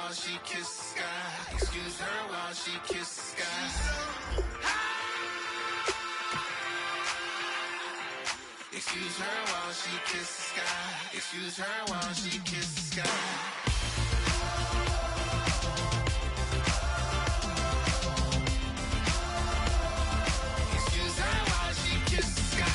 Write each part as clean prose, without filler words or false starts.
while she kisses the sky. Excuse her while she kisses the sky. Excuse her while she kisses the sky. Excuse her while she kisses the sky. Excuse her while she kisses the sky.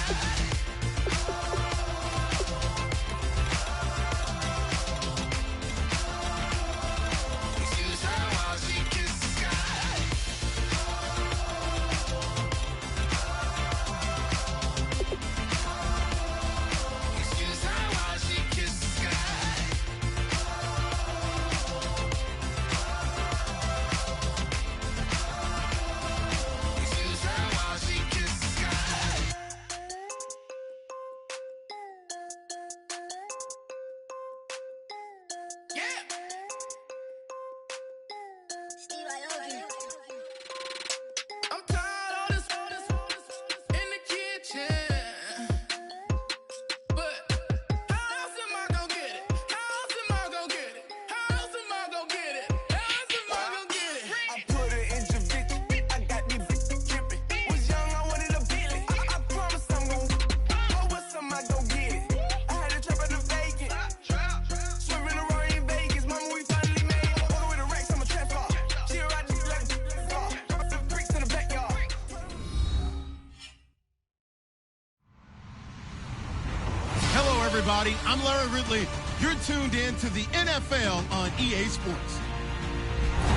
Excuse her while she kisses the sky. Excuse her while she kisses the sky. Excuse her while she kisses the sky. Yeah. I'm tired of this in the kitchen. But how else am I gonna get it? How else am I gonna get it? How else am I gonna get it? How else am I gonna get it? I put it in your bitch. I got these bitches dripping. Was young, I wanted a Bentley. I promise I'm gon' but what's am I gon' get it? I had to trap at the vacant. Swerving around in Vegas. Mama, we finally made it. Walking with the racks, I'm a trap car. She a ride just like a car. Drop the bricks in the backyard. Hello, everybody. I'm Larry Ridley. You're tuned in to the NFL on EA Sports.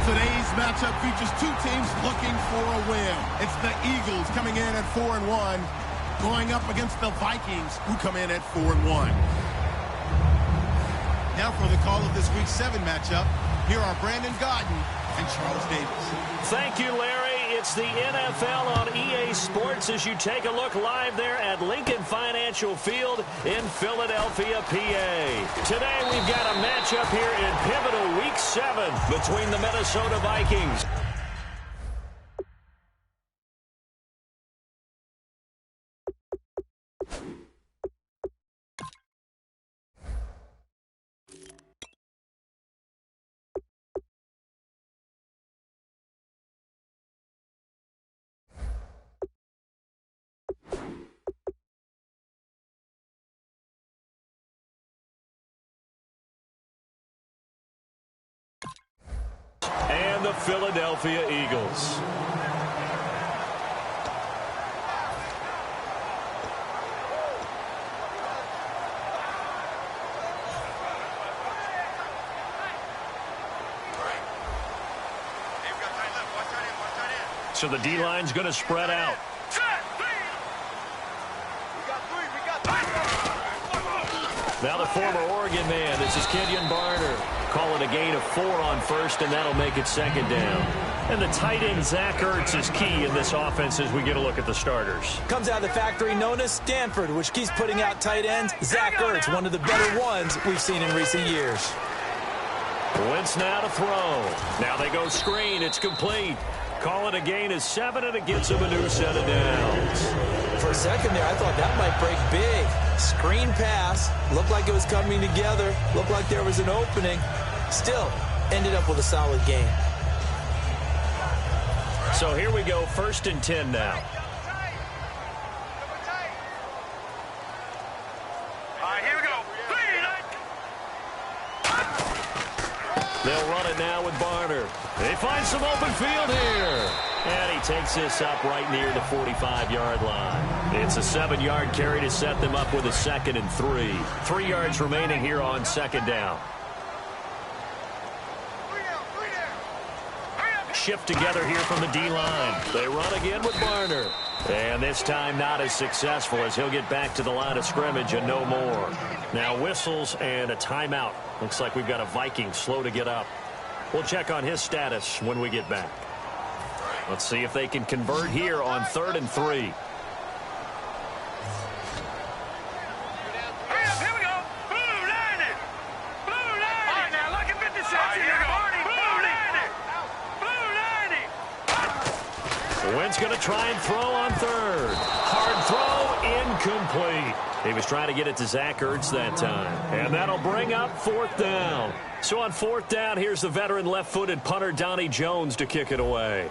Today's matchup features two teams looking for a win. It's the Eagles coming in at 4-1, going up against the Vikings, who come in at 4-1. Now for the call of this Week 7 matchup, here are Brandon Godden and Charles Davis. Thank you, Larry. It's the NFL on EA Sports as you take a look live there at Lincoln Financial Field in Philadelphia, PA. Today we've got a matchup here in pivotal Week 7 between the Minnesota Vikings and the Philadelphia Eagles. So the D-line's going to spread out. Now the former Oregon man, this is Kenyon Barner. Call it a gain of 4 on first, and that'll make it second down. And the tight end, Zach Ertz, is key in this offense as we get a look at the starters. Comes out of the factory known as Stanford, which keeps putting out tight ends. Zach Ertz, one of the better ones we've seen in recent years. Wentz now to throw. Now they go screen. It's complete. Call it a gain of 7, and it gets him a new set of downs. For a second there, I thought that might break big. Screen pass. Looked like it was coming together. Looked like there was an opening. Still, ended up with a solid game. So here we go, 1st and 10 now. Here we go. They'll run it now with Barner. They find some open field here. And he takes this up right near the 45-yard line. It's a 7-yard carry to set them up with a 2nd and 3. 3 yards remaining here on 2nd down. Shift together here from the D-line. They run again with Barner. And this time not as successful as he'll get back to the line of scrimmage and no more. Now whistles and a timeout. Looks like we've got a Viking slow to get up. We'll check on his status when we get back. Let's see if they can convert here on 3rd and 3. Here we go. Blue line it. Blue line it. All right, now look at 56. Here we go. Blue line it. Blue line it. Wynn's going to try and throw on third. Hard throw, incomplete. He was trying to get it to Zach Ertz that time. And that'll bring up fourth down. So on fourth down, here's the veteran left-footed punter Donnie Jones to kick it away.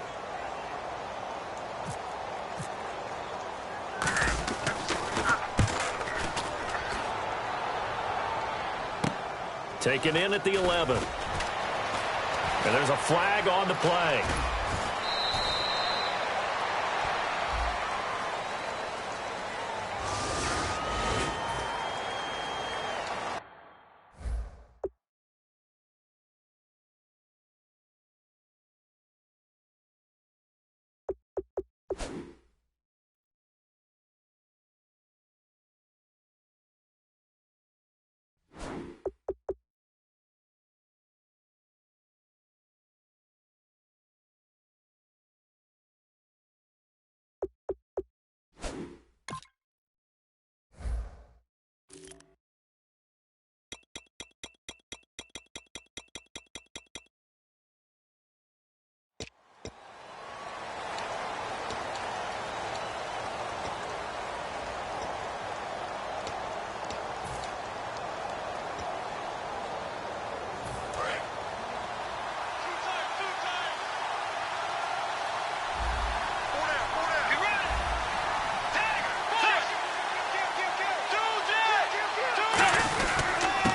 Taken in at the 11. And there's a flag on the play.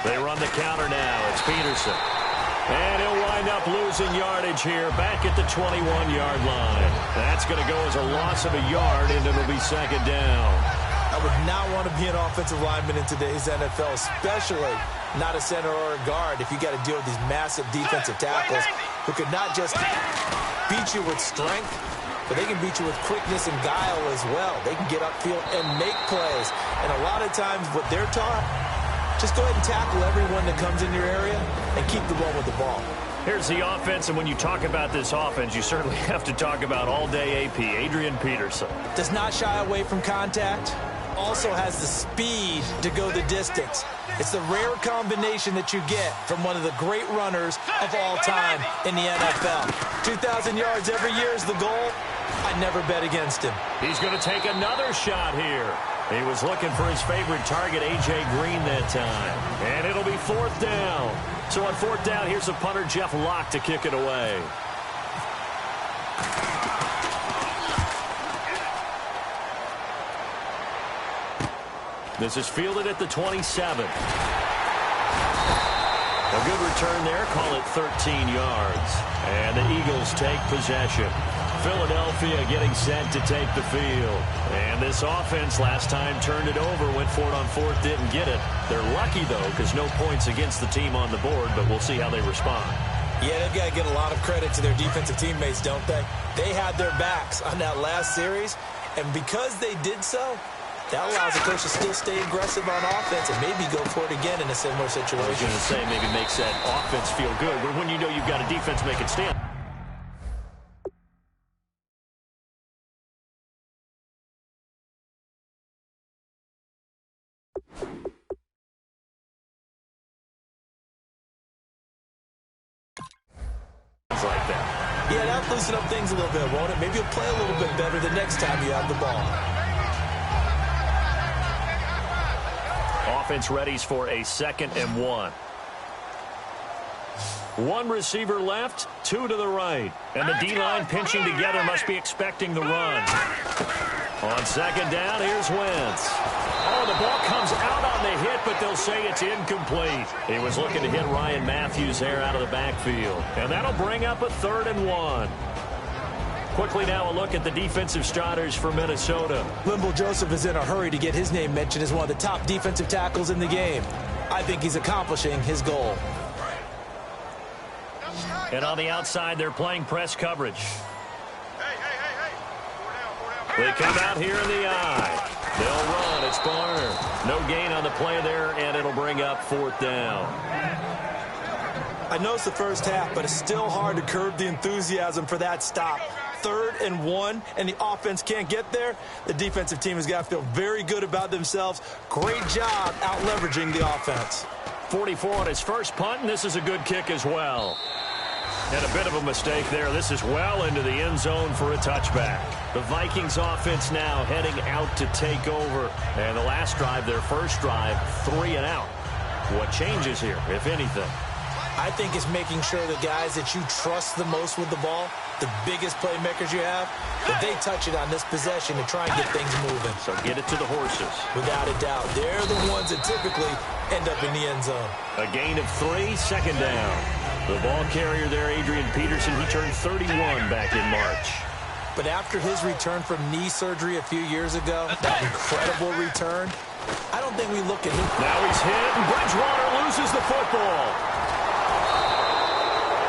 They run the counter now. It's Peterson. And he'll wind up losing yardage here back at the 21-yard line. That's going to go as a loss of a yard, and it'll be second down. I would not want to be an offensive lineman in today's NFL, especially not a center or a guard, if you got to deal with these massive defensive tackles who could not just beat you with strength, but they can beat you with quickness and guile as well. They can get upfield and make plays. And a lot of times what they're taught, just go ahead and tackle everyone that comes in your area and keep the ball with the ball. Here's the offense, and when you talk about this offense, you certainly have to talk about all-day AP, Adrian Peterson. Does not shy away from contact. Also has the speed to go the distance. It's the rare combination that you get from one of the great runners of all time in the NFL. 2,000 yards every year is the goal. I'd never bet against him. He's going to take another shot here. He was looking for his favorite target, A.J. Green, that time. And it'll be fourth down. So on fourth down, here's the punter, Jeff Locke, to kick it away. This is fielded at the 27. A good return there. Call it 13 yards. And the Eagles take possession. Philadelphia getting set to take the field. And this offense last time turned it over, went for it on fourth, didn't get it. They're lucky, though, because no points against the team on the board, but we'll see how they respond. Yeah, they've got to get a lot of credit to their defensive teammates, don't they? They had their backs on that last series, and because they did so, that allows the coach to still stay aggressive on offense and maybe go for it again in a similar situation. I was going to say maybe makes that offense feel good, but when you know you've got a defense make it stand. Like that. Yeah, that'll loosen up things a little bit, won't it? Maybe you'll play a little bit better the next time you have the ball. Offense readies for a 2nd and 1. One receiver left, two to the right. And the D-line pinching together must be expecting the run. On second down, here's Wentz. Oh, the ball comes out on the hit, but they'll say it's incomplete. He was looking to hit Ryan Matthews there out of the backfield. And that'll bring up a 3rd and 1. Quickly now a look at the defensive starters for Minnesota. Linval Joseph is in a hurry to get his name mentioned as one of the top defensive tackles in the game. I think he's accomplishing his goal. And on the outside, they're playing press coverage. They come out here in the eye. They'll run. It's Barner. No gain on the play there, and it'll bring up 4th down. I know it's the first half, but it's still hard to curb the enthusiasm for that stop. 3rd and 1, and the offense can't get there. The defensive team has got to feel very good about themselves. Great job out-leveraging the offense. 44 on his first punt, and this is a good kick as well. And a bit of a mistake there. This is well into the end zone for a touchback. The Vikings offense now heading out to take over. And the last drive, their first drive, 3 and out. What changes here, if anything? I think it's making sure the guys that you trust the most with the ball, the biggest playmakers you have, that they touch it on this possession to try and get things moving. So get it to the horses. Without a doubt. They're the ones that typically end up in the end zone. A gain of 3, second down. The ball carrier there, Adrian Peterson, he turned 31 back in March. But after his return from knee surgery a few years ago, that incredible return, I don't think we look at him. Now he's hit, and Bridgewater loses the football.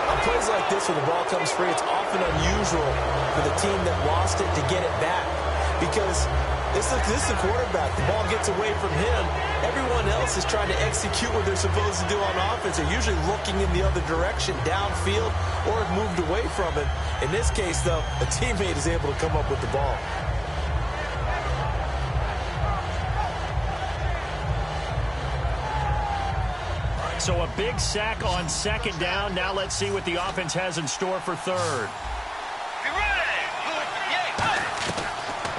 On plays like this where the ball comes free, it's often unusual for the team that lost it to get it back. Because this is the quarterback. The ball gets away from him. Everyone else is trying to execute what they're supposed to do on offense. They're usually looking in the other direction, downfield, or have moved away from it. In this case, though, a teammate is able to come up with the ball. So a big sack on second down. Now let's see what the offense has in store for third.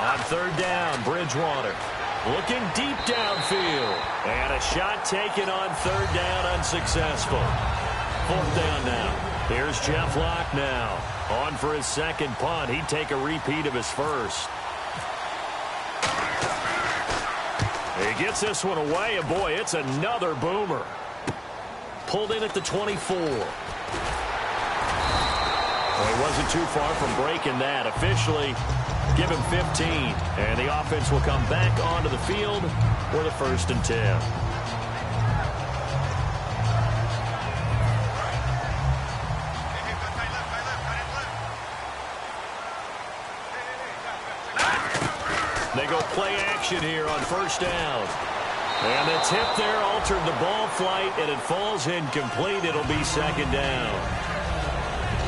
On third down, Bridgewater looking deep downfield. And a shot taken on third down, unsuccessful. Fourth down now. Here's Jeff Locke now. On for his second punt. He'd take a repeat of his first. He gets this one away, and boy, it's another boomer. Pulled in at the 24. Well, he wasn't too far from breaking that. Officially, give him 15. And the offense will come back onto the field with a 1st and 10. They go play action here on first down. And the tip there altered the ball flight, and it falls incomplete. It'll be second down.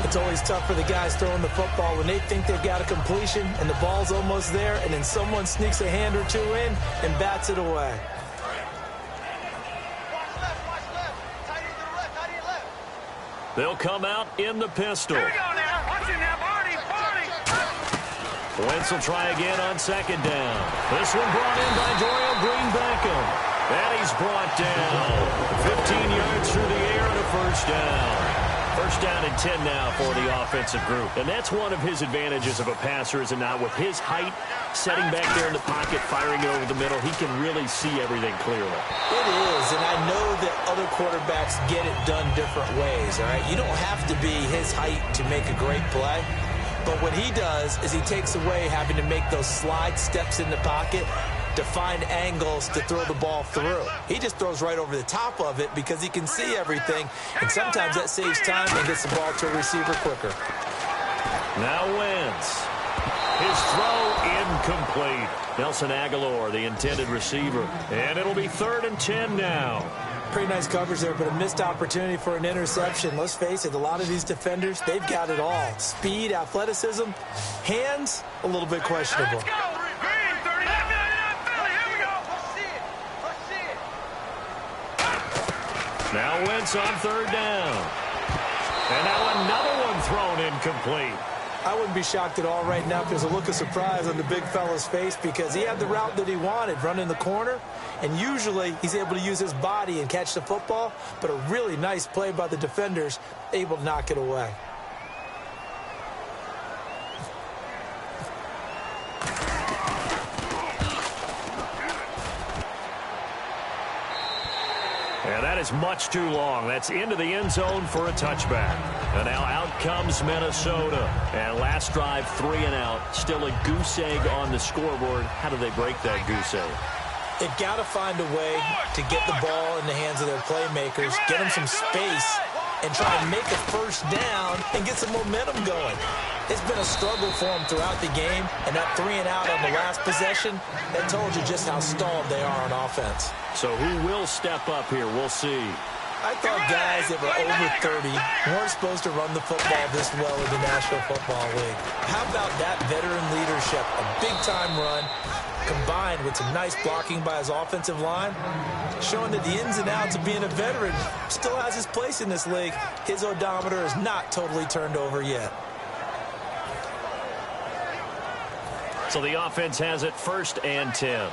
It's always tough for the guys throwing the football when they think they've got a completion and the ball's almost there, and then someone sneaks a hand or two in and bats it away. They'll come out in the pistol. Here we go now. Watch it now, Barney. Wentz will try again on second down. This one brought in by Dorial Green-Beckham. And he's brought down 15 yards through the air and a first down. First down and 10 now for the offensive group. And that's one of his advantages of a passer, is it not? With his height, setting back there in the pocket, firing it over the middle, he can really see everything clearly. It is, and I know that other quarterbacks get it done different ways, all right? You don't have to be his height to make a great play. But what he does is he takes away having to make those slide steps in the pocket to find angles to throw the ball through. He just throws right over the top of it because he can see everything, and sometimes that saves time and gets the ball to a receiver quicker. Now Wentz. His throw incomplete. Nelson Aguilar, the intended receiver. And it'll be 3rd and 10 now. Pretty nice coverage there, but a missed opportunity for an interception. Let's face it, a lot of these defenders, they've got it all. Speed, athleticism, hands, a little bit questionable. Let's go. Green, 30. Here we go. Let's see it. Now Wentz on 3rd down. And now another one thrown incomplete. I wouldn't be shocked at all right now if there's a look of surprise on the big fella's face, because he had the route that he wanted, running the corner, and usually he's able to use his body and catch the football, but a really nice play by the defenders, able to knock it away. And that is much too long. That's into the end zone for a touchback. And now out comes Minnesota. And last drive, 3 and out. Still a goose egg on the scoreboard. How do they break that goose egg? They've got to find a way to get the ball in the hands of their playmakers, get them some space, and try and make a first down and get some momentum going. It's been a struggle for them throughout the game, and that 3 and out on the last possession, that told you just how stalled they are on offense. So who will step up here? We'll see. I thought guys that were over 30 weren't supposed to run the football this well in the National Football League. How about that veteran leadership? A big-time run combined with some nice blocking by his offensive line, showing that the ins and outs of being a veteran still has his place in this league. His odometer is not totally turned over yet. So the offense has it 1st and 10.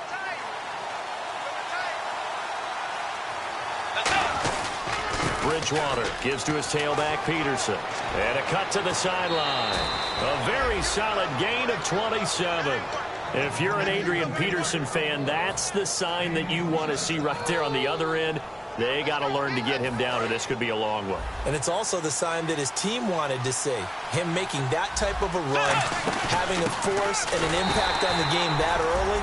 Bridgewater gives to his tailback, Peterson. And a cut to the sideline. A very solid gain of 27. If you're an Adrian Peterson fan, that's the sign that you want to see right there on the other end. They got to learn to get him down, or this could be a long one. And it's also the sign that his team wanted to see. Him making that type of a run, having a force and an impact on the game that early,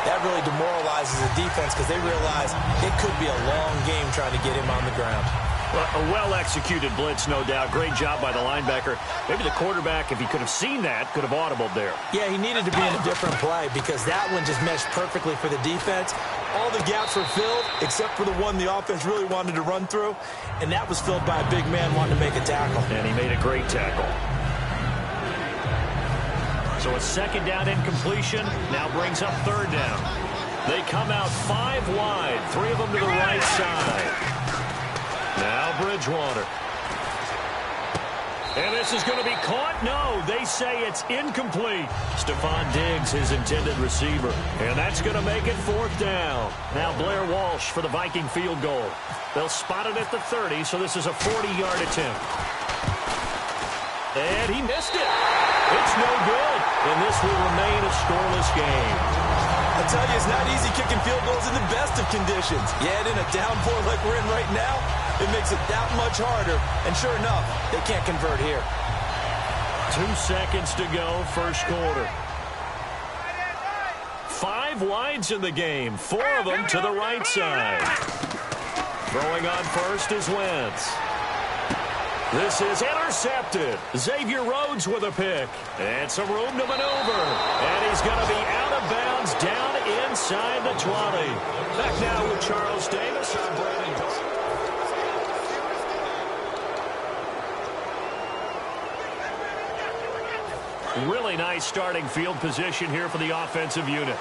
that really demoralizes the defense because they realize it could be a long game trying to get him on the ground. Well, a well-executed blitz, no doubt. Great job by the linebacker. Maybe the quarterback, if he could have seen that, could have audibled there. Yeah, he needed to be in a different play because that one just meshed perfectly for the defense. All the gaps were filled except for the one the offense really wanted to run through, and that was filled by a big man wanting to make a tackle. And he made a great tackle. So a 2nd down incompletion now brings up 3rd down. They come out 5 wide, 3 of them to the right side. Now Bridgewater. And this is going to be caught? No, they say it's incomplete. Stephon Diggs, his intended receiver. And that's going to make it 4th down. Now Blair Walsh for the Viking field goal. They'll spot it at the 30, so this is a 40-yard attempt. And he missed it. It's no good. And this will remain a scoreless game. I tell you, it's not easy kicking field goals in the best of conditions. Yet in a downpour like we're in right now, it makes it that much harder. And sure enough, they can't convert here. 2 seconds to go, 1st quarter. 5 wides in the game, 4 of them to the right side. Throwing on first is Wentz. This is intercepted. Xavier Rhodes with a pick. And some room to maneuver. And he's going to be out of bounds down inside the 20. Back now with Charles Davis. I'm Brandon Gold. Really nice starting field position here for the offensive unit.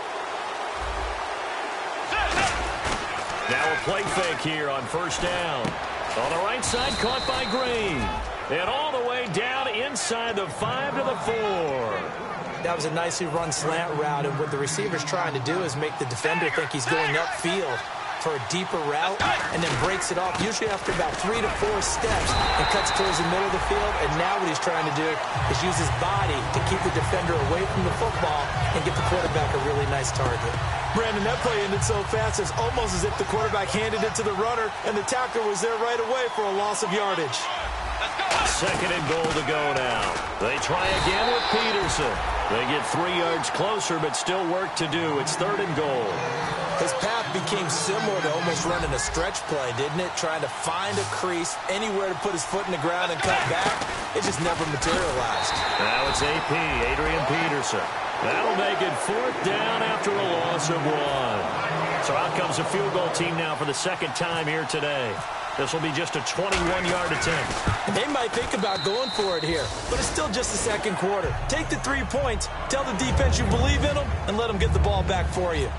Now a play fake here on 1st down. On the right side, caught by Green. And all the way down inside the 5 to the 4. That was a nicely run slant route, and what the receiver's trying to do is make the defender think he's going upfield for a deeper route, and then breaks it off, usually after about 3 to 4 steps, and cuts towards the middle of the field. And now what he's trying to do is use his body to keep the defender away from the football and get the quarterback a really nice target. Brandon, that play ended so fast, it's almost as if the quarterback handed it to the runner, and the tackler was there right away for a loss of yardage. 2nd and goal to go now. They try again with Peterson. They get 3 yards closer, but still work to do. It's 3rd and goal. His path became similar to almost running a stretch play, didn't it? Trying to find a crease, anywhere to put his foot in the ground and cut back. It just never materialized. Now it's AP, Adrian Peterson. That'll make it 4th down after a loss of 1. So out comes a field goal team now for the 2nd time here today. This will be just a 21-yard attempt. They might think about going for it here, but it's still just the 2nd quarter. Take the 3 points, tell the defense you believe in them, and let them get the ball back for you.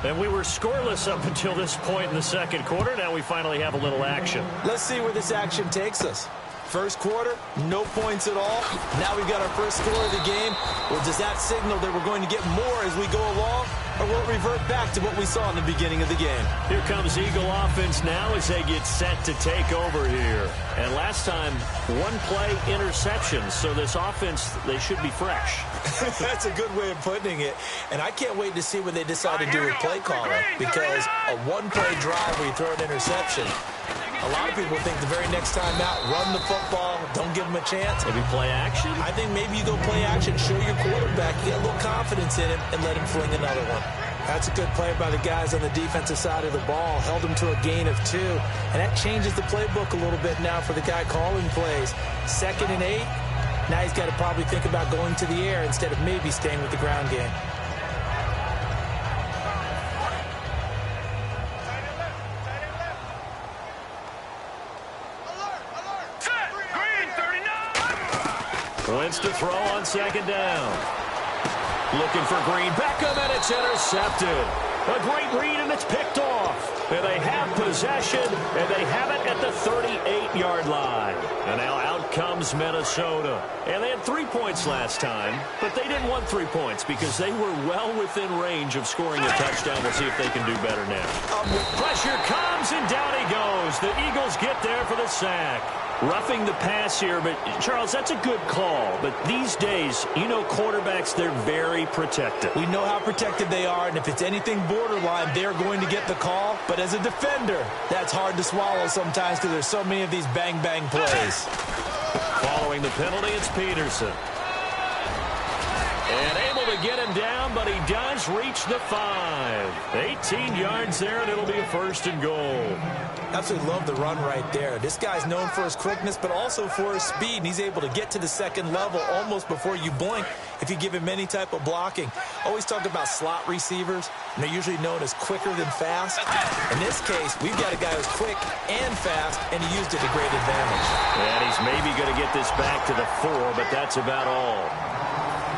And we were scoreless up until this point in the 2nd quarter. Now we finally have a little action. Let's see where this action takes us. 1st quarter, no points at all. Now we've got our first score of the game. Well, does that signal that we're going to get more as we go along? Or will it revert back to what we saw in the beginning of the game? Here comes Eagle offense now as they get set to take over here. And last time, 1 play interception. So this offense, they should be fresh. That's a good way of putting it. And I can't wait to see what they decide to do with play calling. Because a 1-play drive where you throw an interception, a lot of people think the very next time out, run the football, don't give them a chance. Maybe play action? I think maybe you go play action, show your quarterback, get a little confidence in him, and let him fling another one. That's a good play by the guys on the defensive side of the ball. Held him to a gain of 2. And that changes the playbook a little bit now for the guy calling plays. 2nd and 8. Now he's got to probably think about going to the air instead of maybe staying with the ground game. Wins to throw on second down. Looking for Green. Beckham, and it's intercepted. A great read, and it's picked off. And they have possession, and they have it at the 38-yard line. And now out comes Minnesota. And they had 3 points last time, but they didn't want 3 points because they were well within range of scoring a touchdown. We'll see if they can do better now. Pressure comes, and down he goes. The Eagles get there for the sack. Roughing the pass here, but Charles, that's a good call. But these days, you know, quarterbacks, they're very protected. We know how protected they are, and if it's anything borderline, they're going to get the call. But as a defender, that's hard to swallow sometimes because there's so many of these bang-bang plays. Following the penalty, it's Peterson. And able to get him down, but he does reach the 5. 18 yards there, and it'll be a first and goal. Absolutely love the run right there. This guy's known for his quickness, but also for his speed, and he's able to get to the second level almost before you blink if you give him any type of blocking. Always talk about slot receivers, and they're usually known as quicker than fast. In this case, we've got a guy who's quick and fast, and he used it to great advantage. And he's maybe going to get this back to the 4, but that's about all.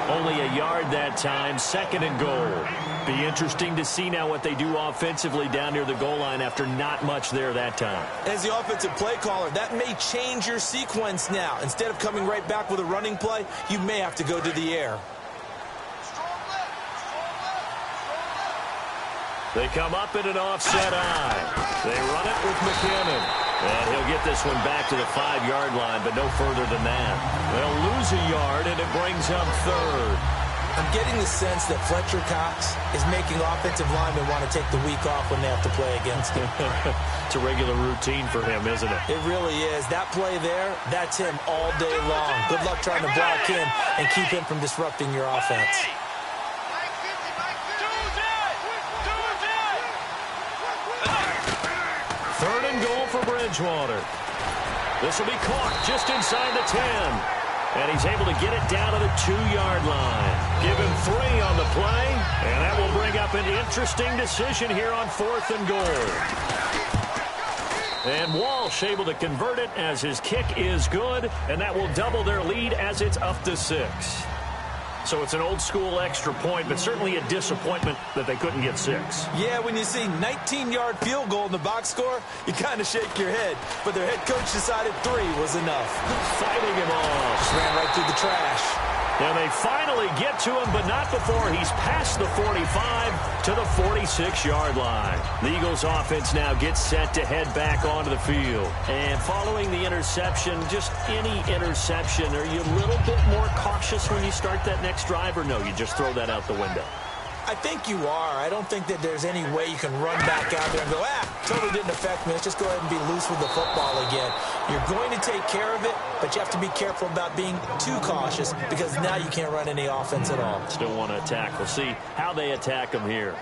Only a yard that time, second and goal. Be interesting to see now what they do offensively down near the goal line after not much there that time. As the offensive play caller, that may change your sequence now. Instead of coming right back with a running play, you may have to go to the air. They come up in an offset eye. They run it with McKinnon. And he'll get this one back to the 5-yard line, but no further than that. They'll lose a yard, and it brings up third. I'm getting the sense that Fletcher Cox is making offensive linemen want to take the week off when they have to play against him. It's a regular routine for him, isn't it? It really is. That play there, that's him all day long. Good luck trying to block him and keep him from disrupting your offense. Third and goal for Bridgewater. This will be caught just inside the 10. And he's able to get it down to the 2-yard line. Give him 3 on the play. And that will bring up an interesting decision here on 4th and goal. And Walsh able to convert it as his kick is good. And that will double their lead as it's up to 6. So it's an old-school extra point, but certainly a disappointment that they couldn't get 6. Yeah, when you see 19-yard field goal in the box score, you kind of shake your head. But their head coach decided 3 was enough. Fighting him off. Just ran right through the trash. And they finally get to him, but not before he's past the 45 to the 46-yard line. The Eagles offense now gets set to head back onto the field. And following the interception, just any interception, are you a little bit more cautious when you start that next drive, or no, you just throw that out the window? I think you are. I don't think that there's any way you can run back out there and go, totally didn't affect me. Let's just go ahead and be loose with the football again. You're going to take care of it, but you have to be careful about being too cautious because now you can't run any offense at all. Still want to attack. We'll see how they attack them here.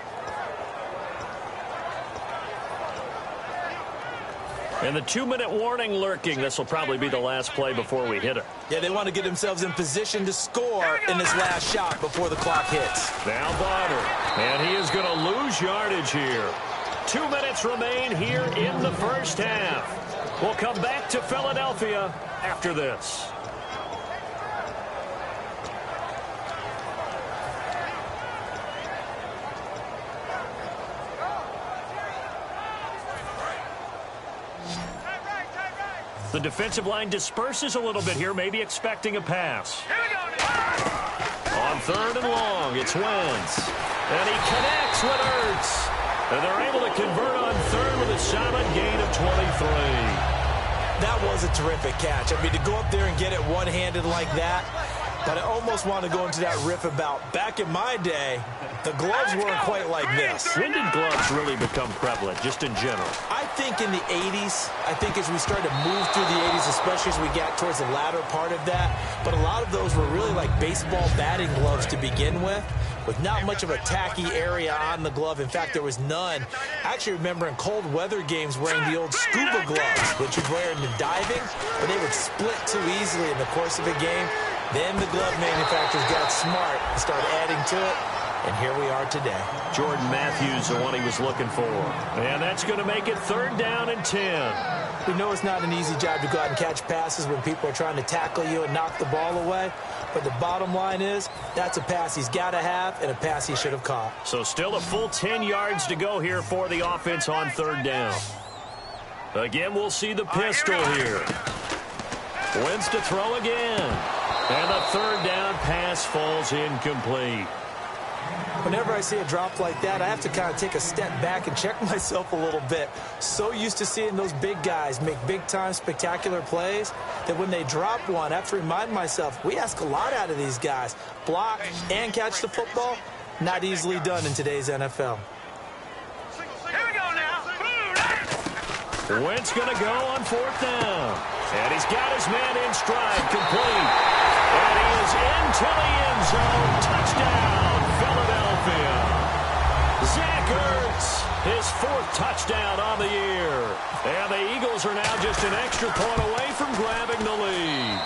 And the 2-minute warning lurking. This will probably be the last play before we hit it. Yeah, they want to get themselves in position to score in this last shot before the clock hits. Now Bonner. And he is going to lose yardage here. 2 minutes remain here in the first half. We'll come back to Philadelphia after this. The defensive line disperses a little bit here, maybe expecting a pass. On 3rd and long, it's Wentz. And he connects with Ertz. And they're able to convert on 3rd with a solid gain of 23. That was a terrific catch. I mean, to go up there and get it one-handed like that, but I almost want to go into that riff about back in my day, the gloves weren't quite like this. When did gloves really become prevalent, just in general? I think in the 80s. I think as we started to move through the 80s, especially as we got towards the latter part of that. But a lot of those were really like baseball batting gloves to begin with not much of a tacky area on the glove. In fact, there was none. I actually remember in cold weather games wearing the old scuba gloves, which you'd wear in the diving, but they would split too easily in the course of a game. Then the glove manufacturers got smart and started adding to it. And here we are today. Jordan Matthews, the one he was looking for. And that's going to make it 3rd down and 10. We know it's not an easy job to go out and catch passes when people are trying to tackle you and knock the ball away. But the bottom line is, that's a pass he's got to have and a pass he should have caught. So still a full 10 yards to go here for the offense on 3rd down. Again, we'll see the pistol here. Wins to throw again. And the 3rd down pass falls incomplete. Whenever I see a drop like that, I have to kind of take a step back and check myself a little bit. So used to seeing those big guys make big-time spectacular plays that when they drop one, I have to remind myself, we ask a lot out of these guys. Block and catch the football, not easily done in today's NFL. Here we go now. Wentz going to go on 4th down. And he's got his man in stride, complete. And he is into the end zone. Touchdown, Philadelphia. Zach Ertz, his 4th touchdown on the year. And the Eagles are now just an extra point away from grabbing the lead.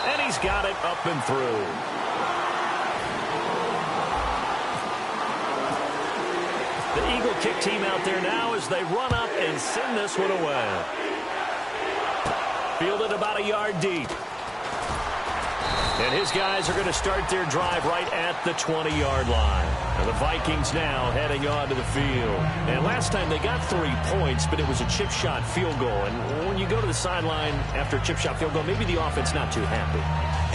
And he's got it up and through. The Eagle kick team out there now as they run up and send this one away. Fielded about a yard deep. And his guys are going to start their drive right at the 20-yard line. And the Vikings now heading on to the field. And last time they got 3 points, but it was a chip shot field goal. And when you go to the sideline after a chip shot field goal, maybe the offense not too happy.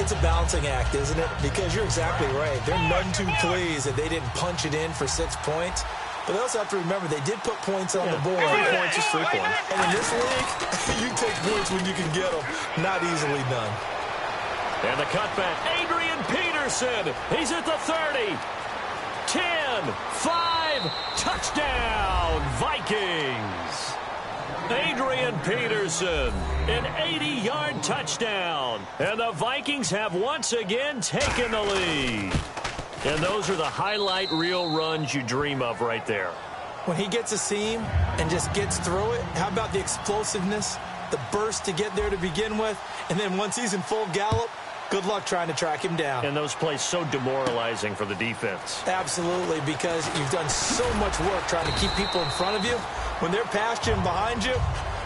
It's a balancing act, isn't it? Because you're exactly right. They're none too pleased that they didn't punch it in for 6 points. But they also have to remember they did put points on the board. 3 points is 3 points. And in this league, you take points when you can get them. Not easily done. And the cutback, Adrian Peterson. He's at the 30. 10, 5, touchdown, Vikings. Adrian Peterson, an 80-yard touchdown. And the Vikings have once again taken the lead. And those are the highlight reel runs you dream of right there. When he gets a seam and just gets through it, how about the explosiveness, the burst to get there to begin with, and then once he's in full gallop, good luck trying to track him down. And those plays so demoralizing for the defense. Absolutely, because you've done so much work trying to keep people in front of you. When they're past you and behind you,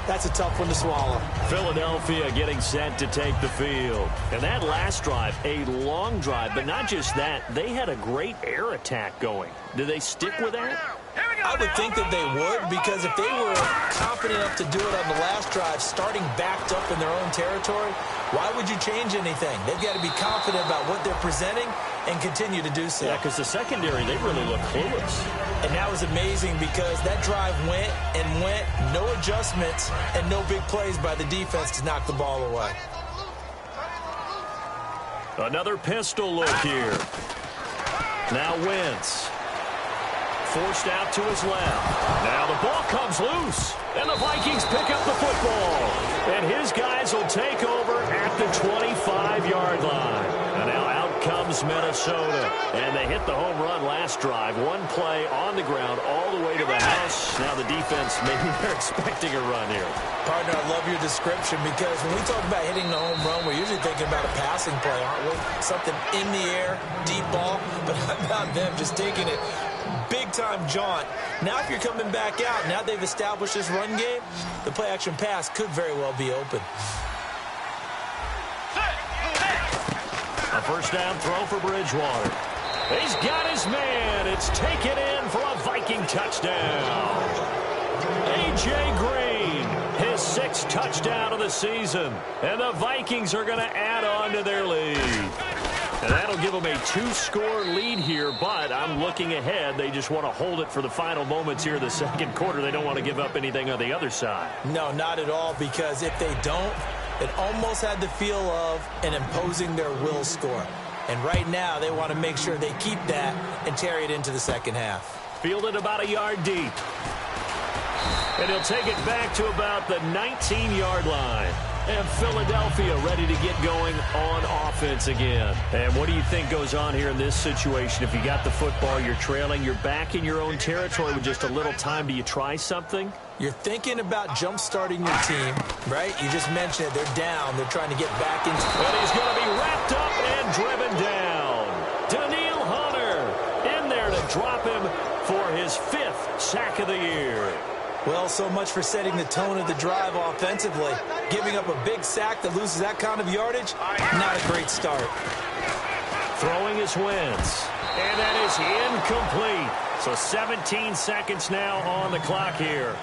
that's a tough one to swallow. Philadelphia getting set to take the field. And that last drive, a long drive, but not just that, they had a great air attack going. Do they stick with that? I would think that they would, because if they were confident enough to do it on the last drive, starting backed up in their own territory, why would you change anything? They've got to be confident about what they're presenting and continue to do so. Yeah, because the secondary, they really look clueless. And that was amazing because that drive went and went, no adjustments, and no big plays by the defense to knock the ball away. Another pistol look here. Now Wentz. Forced out to his left. Now the ball comes loose. And the Vikings pick up the football. And his guys will take over at the 25-yard line. And now out comes Minnesota. And they hit the home run last drive. One play on the ground all the way to the house. Now the defense, maybe they're expecting a run here. Partner, I love your description because when we talk about hitting the home run, we're usually thinking about a passing play, aren't we? Something in the air, deep ball. But how about them just taking it big-time jaunt? Now if you're coming back out, now they've established this run game, the play-action pass could very well be open. A first down throw for Bridgewater. He's got his man. It's taken in for a Viking touchdown. A.J. Green, his 6th touchdown of the season. And the Vikings are going to add on to their lead. And that'll give them a 2-score lead here, but I'm looking ahead. They just want to hold it for the final moments here in the second quarter. They don't want to give up anything on the other side. No, not at all, because if they don't, it almost had the feel of an imposing their will score. And right now, they want to make sure they keep that and carry it into the second half. Fielded about a yard deep. And he'll take it back to about the 19-yard line. And Philadelphia ready to get going on offense again. And what do you think goes on here in this situation? If you got the football, you're trailing, you're back in your own territory with just a little time. Do you try something? You're thinking about jump-starting your team, right? You just mentioned it. They're down. They're trying to get back into it. But he's going to be wrapped up and driven down. Daniil Hunter in there to sack of the year. Well, so much for setting the tone of the drive offensively. Giving up a big sack that loses that kind of yardage, not a great start. Throwing is Wentz. And that is incomplete. So 17 seconds now on the clock here.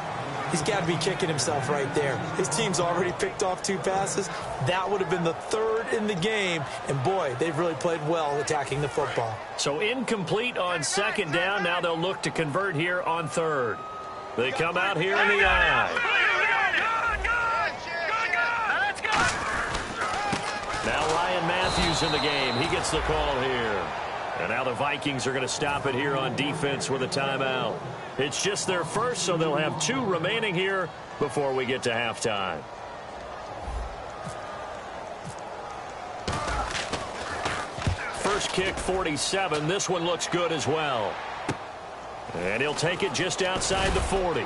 He's got to be kicking himself right there. His team's already picked off 2 passes. That would have been the 3rd in the game. And, boy, they've really played well attacking the football. So incomplete on 2nd down. Now they'll look to convert here on 3rd. They come out here in the eye. Now Ryan Matthews in the game. He gets the call here. And now the Vikings are going to stop it here on defense with a timeout. It's just their first, so they'll have 2 remaining here before we get to halftime. First kick, 47. This one looks good as well. And he'll take it just outside the 40.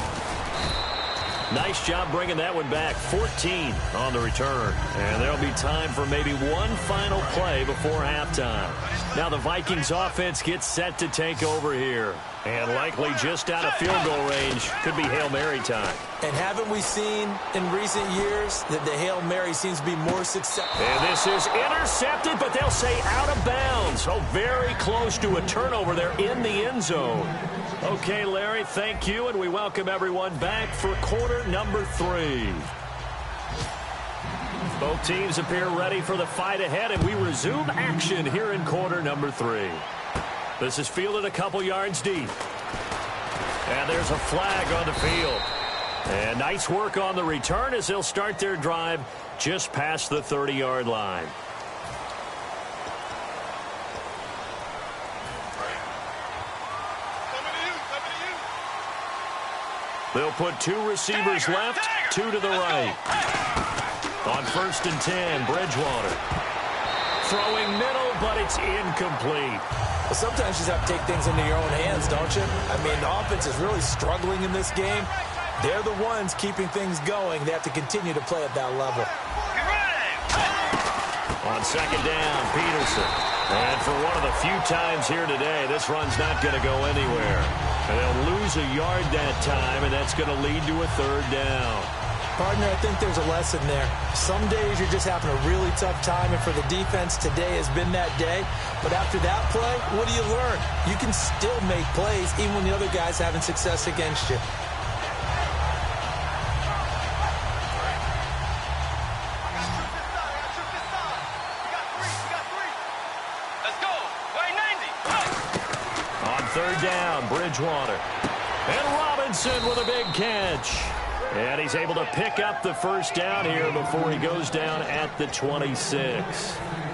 Nice job bringing that one back. 14 on the return. And there'll be time for maybe one final play before halftime. Now the Vikings offense gets set to take over here. And likely just out of field goal range. Could be Hail Mary time. And haven't we seen in recent years that the Hail Mary seems to be more successful? And this is intercepted, but they'll say out of bounds. Oh, very close to a turnover there in the end zone. Okay, Larry, thank you, and we welcome everyone back for quarter number 3. Both teams appear ready for the fight ahead, and we resume action here in quarter number 3. This is fielded a couple yards deep. And there's a flag on the field. And nice work on the return as they'll start their drive just past the 30-yard line. They'll put 2 receivers left, 2 to the right. On 1st and 10, Bridgewater. Throwing middle, but it's incomplete. Well, sometimes you just have to take things into your own hands, don't you? I mean, the offense is really struggling in this game. They're the ones keeping things going. They have to continue to play at that level. On 2nd down, Peterson. And for one of the few times here today, this run's not going to go anywhere. And they'll lose a yard that time, and that's going to lead to a 3rd down. Partner, I think there's a lesson there. Some days you're just having a really tough time, and for the defense, today has been that day. But after that play, what do you learn? You can still make plays even when the other guy's having success against you. On 3rd down, Bridgewater. And Robinson with a big catch. And he's able to pick up the 1st down here before he goes down at the 26.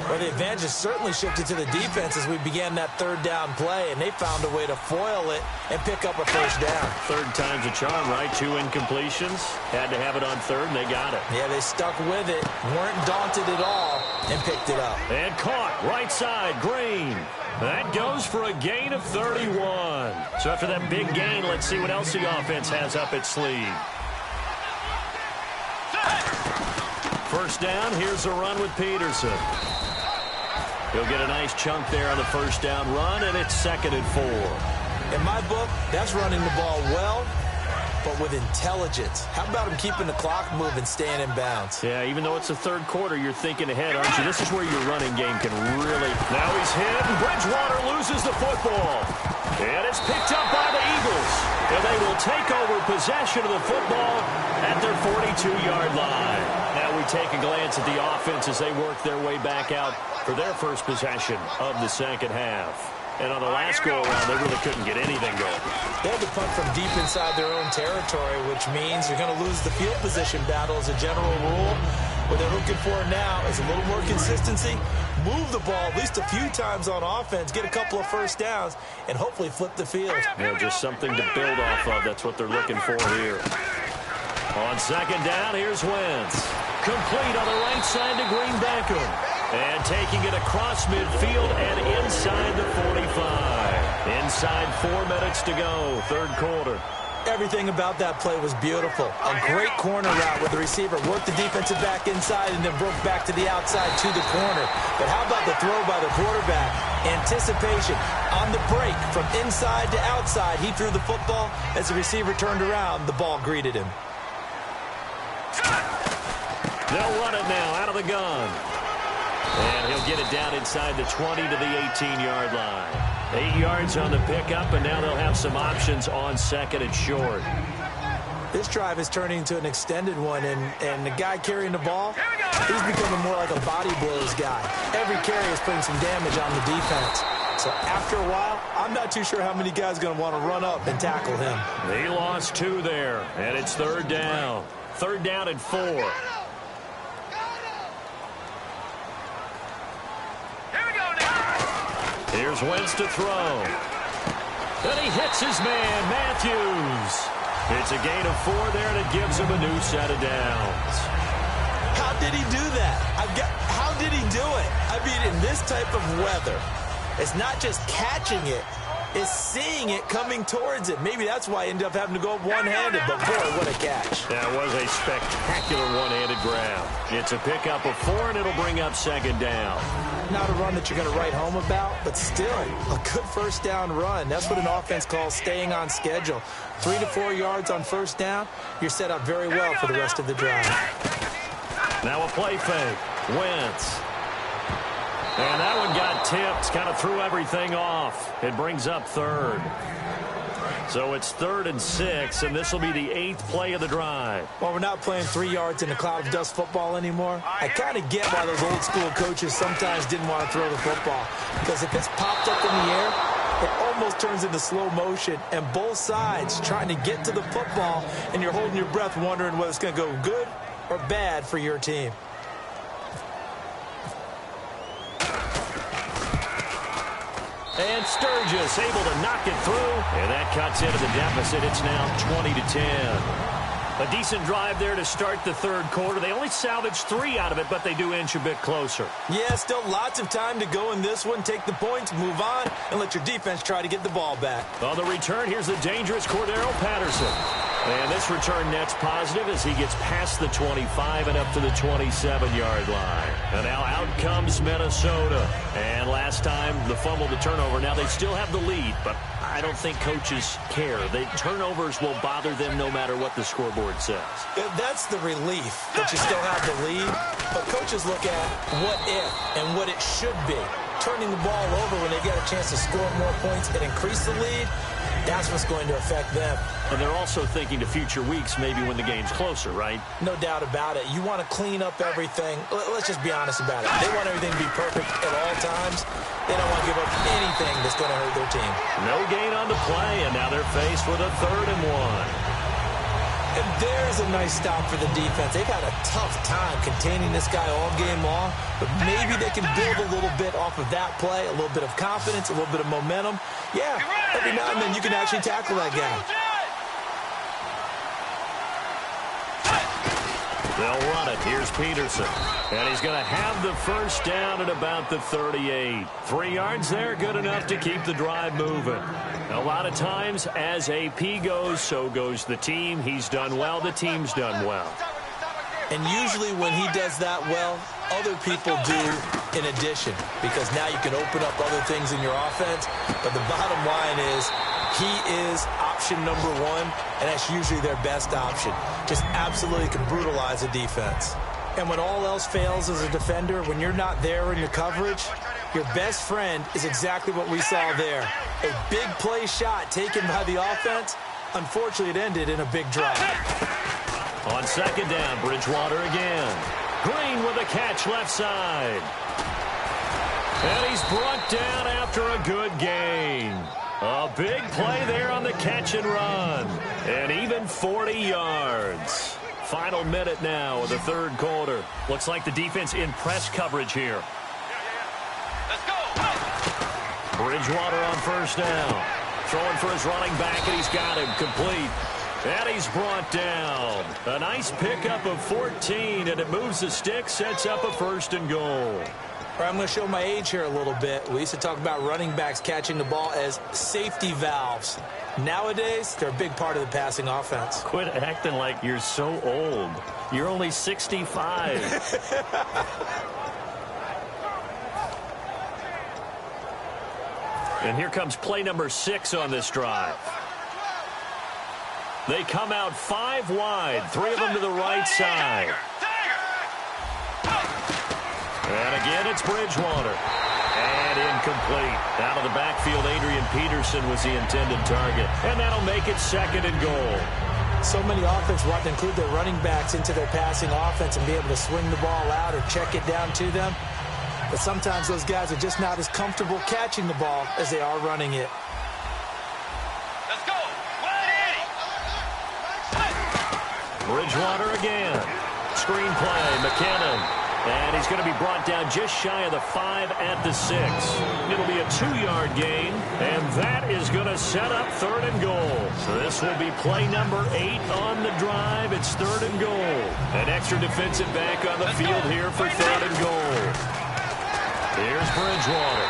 Well, the advantage has certainly shifted to the defense as we began that 3rd down play, and they found a way to foil it and pick up a 1st down. 3rd time's a charm, right? 2 incompletions. Had to have it on 3rd, and they got it. Yeah, they stuck with it, weren't daunted at all, and picked it up. And caught, right side, Green. That goes for a gain of 31. So after that big gain, let's see what else the offense has up its sleeve. 1st down, here's a run with Peterson. He'll get a nice chunk there on the 1st down run, and it's 2nd and 4. In my book, that's running the ball well, but with intelligence. How about him keeping the clock moving, staying in bounds? Yeah, even though it's the 3rd quarter, you're thinking ahead, aren't you? This is where your running game can really... Now he's hit, and Bridgewater loses the football. And it's picked up by the Eagles. And they will take over possession of the football at their 42-yard line. Now we take a glance at the offense as they work their way back out for their first possession of the 2nd half. And on the last go-around, they really couldn't get anything going. They had to punt from deep inside their own territory, which means you're going to lose the field position battle as a general rule. What they're looking for now is a little more consistency, move the ball at least a few times on offense, get a couple of 1st downs, and hopefully flip the field. Yeah, just something to build off of. That's what they're looking for here. On 2nd down, here's Wentz. Complete on the right side to Green Beckham. And taking it across midfield and inside the 45. Inside 4 minutes to go, 3rd quarter. Everything about that play was beautiful. A great corner route where the receiver worked the defensive back inside and then broke back to the outside to the corner. But how about the throw by the quarterback? Anticipation on the break from inside to outside. He threw the football. As the receiver turned around, the ball greeted him. They'll run it now out of the gun. And he'll get it down inside the 20 to the 18-yard line. 8 yards on the pickup, and now they'll have some options on second and short. This drive is turning into an extended one, and the guy carrying the ball, he's becoming more like a body blows guy. Every carry is putting some damage on the defense. So after a while, I'm not too sure how many guys are going to want to run up and tackle him. He lost 2 there, and it's third down. Third down and 4. Here's Wentz to throw. Then he hits his man, Matthews. It's a gain of 4 there, and it gives him a new set of downs. How did he do that? How did he do it? I mean, in this type of weather, it's not just catching it, it's seeing it coming towards it. Maybe that's why he ended up having to go one-handed, but boy, what a catch. That was a spectacular one-handed grab. It's a pickup of 4, and it'll bring up second down. Not a run that you're going to write home about, but still a good first down run. That's what an offense calls staying on schedule. 3 to 4 yards on first down, you're set up very well for the rest of the drive. Now a play fake. Wentz. And that one got tipped, kind of threw everything off. It brings up third. So it's 3rd and 6, and this will be the 8th play of the drive. Well, we're not playing 3 yards in a cloud of dust football anymore. I kind of get why those old school coaches sometimes didn't want to throw the football. Because if it's popped up in the air, it almost turns into slow motion, and both sides trying to get to the football, and you're holding your breath wondering whether it's going to go good or bad for your team. And Sturgis able to knock it through, and that cuts into the deficit. It's now 20 to 10. A decent drive there to start the third quarter. They only salvaged 3 out of it, but they do inch a bit closer. Yeah, still lots of time to go in this one. Take the points, move on, and let your defense try to get the ball back. On the return, here's the dangerous Cordero Patterson. And this return net's positive as he gets past the 25 and up to the 27-yard line. And now out comes Minnesota. And last time, the fumble, the turnover. Now they still have the lead, but I don't think coaches care. The turnovers will bother them no matter what the scoreboard says. That's the relief that you still have the lead. But coaches look at what if and what it should be. Turning the ball over when they get a chance to score more points and increase the lead, that's what's going to affect them. And they're also thinking to future weeks, maybe when the game's closer, right? No doubt about it. You want to clean up everything. Let's just be honest about it. They want everything to be perfect at all times. They don't want to give up anything that's going to hurt their team. No gain on the play, and now they're faced with a 3rd and 1. And there's a nice stop for the defense. They've had a tough time containing this guy all game long, but maybe they can build a little bit off of that play, a little bit of confidence, a little bit of momentum. Yeah, every now and then you can actually tackle that guy. They'll run it. Here's Peterson. And he's going to have the first down at about the 38. 3 yards there, good enough to keep the drive moving. A lot of times, as AP goes, so goes the team. He's done well, the team's done well. And usually when he does that well, other people do in addition, because now you can open up other things in your offense. But the bottom line is he is option number 1, and that's usually their best option. Just absolutely can brutalize a defense. And when all else fails as a defender, when you're not there in the coverage, your best friend is exactly what we saw there. A big play shot taken by the offense. Unfortunately, it ended in a big drop. On second down, Bridgewater again. Green with a catch left side. And he's brought down after a good gain. A big play there on the catch and run. And even 40 yards. Final minute now of the third quarter. Looks like the defense in press coverage here. Let's go. Bridgewater on first down. Throwing for his running back, and he's got him complete. And he's brought down. A nice pickup of 14, and it moves the stick, sets up a 1st and goal. Or I'm going to show my age here a little bit. We used to talk about running backs catching the ball as safety valves. Nowadays, they're a big part of the passing offense. Quit acting like you're so old. You're only 65. And here comes play number 6 on this drive. They come out 5 wide, 3 of them to the right side. And again, it's Bridgewater. And incomplete. Out of the backfield, Adrian Peterson was the intended target. And that'll make it 2nd and goal. So many offenses want to include their running backs into their passing offense and be able to swing the ball out or check it down to them. But sometimes those guys are just not as comfortable catching the ball as they are running it. Let's go. Bridgewater again. Screen play, McKinnon. And he's going to be brought down just shy of the 5 at the 6. It'll be a 2-yard gain, and that is going to set up 3rd and goal. So this will be play number 8 on the drive. It's 3rd and goal. An extra defensive back on the field here for 3rd and goal. Here's Bridgewater.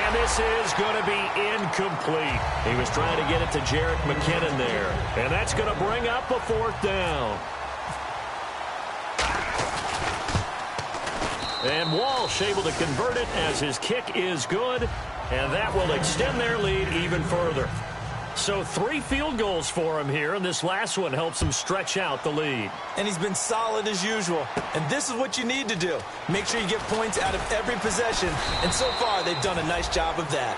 And this is going to be incomplete. He was trying to get it to Jerick McKinnon there. And that's going to bring up a 4th down. And Walsh able to convert it as his kick is good. And that will extend their lead even further. So 3 field goals for him here, and this last one helps him stretch out the lead. And he's been solid as usual. And this is what you need to do. Make sure you get points out of every possession. And so far, they've done a nice job of that.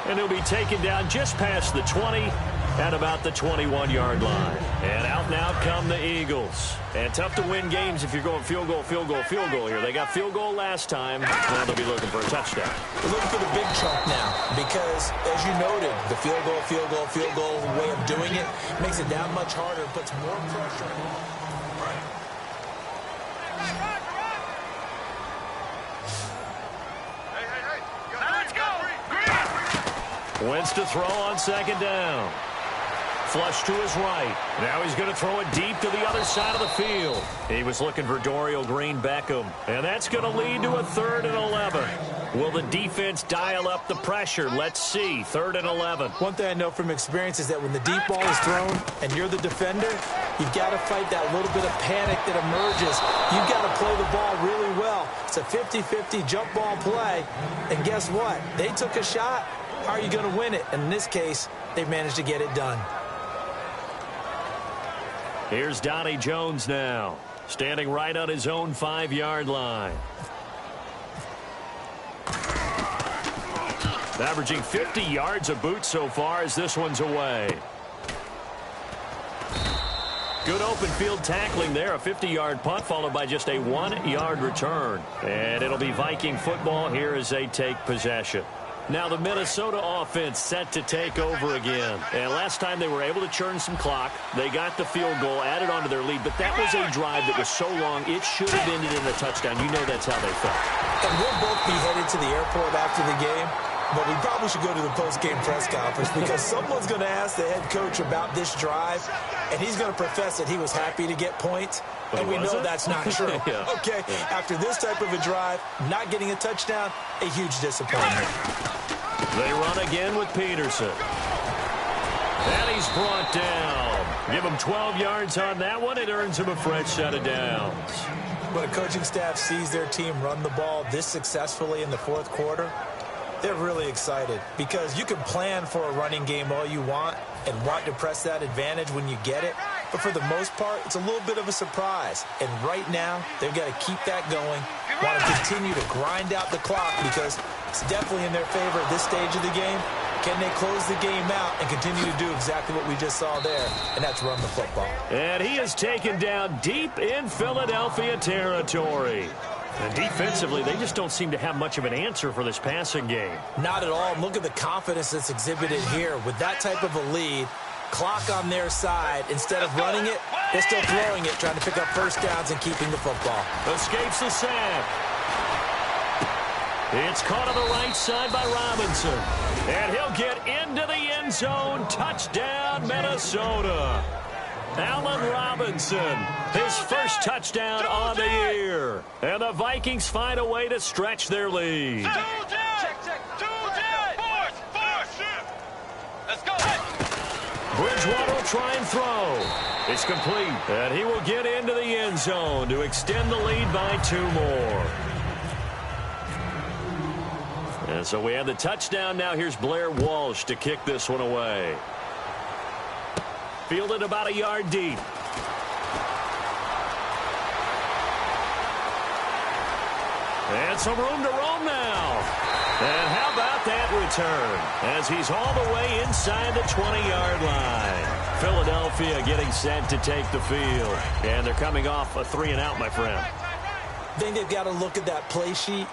And he'll be taken down just past the 20 at about the 21-yard line. And out now come the Eagles. And tough to win games if you're going field goal, field goal, field goal here. They got field goal last time. Now they'll be looking for a touchdown. We're looking for the big chunk now because, as you noted, the field goal, field goal, field goal way of doing it makes it that much harder, puts more pressure on. Wentz to throw on 2nd down. Flush to his right. Now he's going to throw it deep to the other side of the field. He was looking for Dorial Green-Beckham. And that's going to lead to a 3rd and 11. Will the defense dial up the pressure? Let's see. 3rd and 11. One thing I know from experience is that when the deep ball is thrown and you're the defender, you've got to fight that little bit of panic that emerges. You've got to play the ball really well. It's a 50-50 jump ball play. And guess what? They took a shot. How are you going to win it? And in this case, they've managed to get it done. Here's Donnie Jones now, standing right on his own 5-yard line. Averaging 50 yards a boot so far as this one's away. Good open field tackling there. A 50-yard punt followed by just a 1-yard return. And it'll be Viking football here as they take possession. Now the Minnesota offense set to take over again. And last time they were able to churn some clock. They got the field goal, added on to their lead. But that was a drive that was so long, it should have ended in a touchdown. You know that's how they felt. And we'll both be headed to the airport after the game. But we probably should go to the post-game press conference because someone's going to ask the head coach about this drive, and he's going to profess that he was happy to get points, and we know that's not true. Yeah. Okay, after this type of a drive, not getting a touchdown, a huge disappointment. They run again with Peterson. And he's brought down. Give him 12 yards on that one. It earns him a fresh set of downs. When a coaching staff sees their team run the ball this successfully in the 4th quarter, they're really excited because you can plan for a running game all you want and want to press that advantage when you get it. But for the most part, it's a little bit of a surprise. And right now, they've got to keep that going, want to continue to grind out the clock because it's definitely in their favor at this stage of the game. Can they close the game out and continue to do exactly what we just saw there, and that's run the football. And he is taken down deep in Philadelphia territory. And defensively, they just don't seem to have much of an answer for this passing game. Not at all. Look at the confidence that's exhibited here. With that type of a lead, clock on their side, instead of running it, they're still throwing it, trying to pick up first downs and keeping the football. Escapes the sack. It's caught on the right side by Robinson. And he'll get into the end zone. Touchdown, Minnesota. Allen Robinson, his first touchdown on the year. And the Vikings find a way to stretch their lead. Let's go. Bridgewater will try and throw. It's complete. And he will get into the end zone to extend the lead by 2 more. And so we have the touchdown. Now here's Blair Walsh to kick this one away. Fielded about a yard deep. And some room to roam now. And how about that return as he's all the way inside the 20-yard line. Philadelphia getting set to take the field. And they're coming off a 3-and-out, my friend. I think they've got to look at that play sheet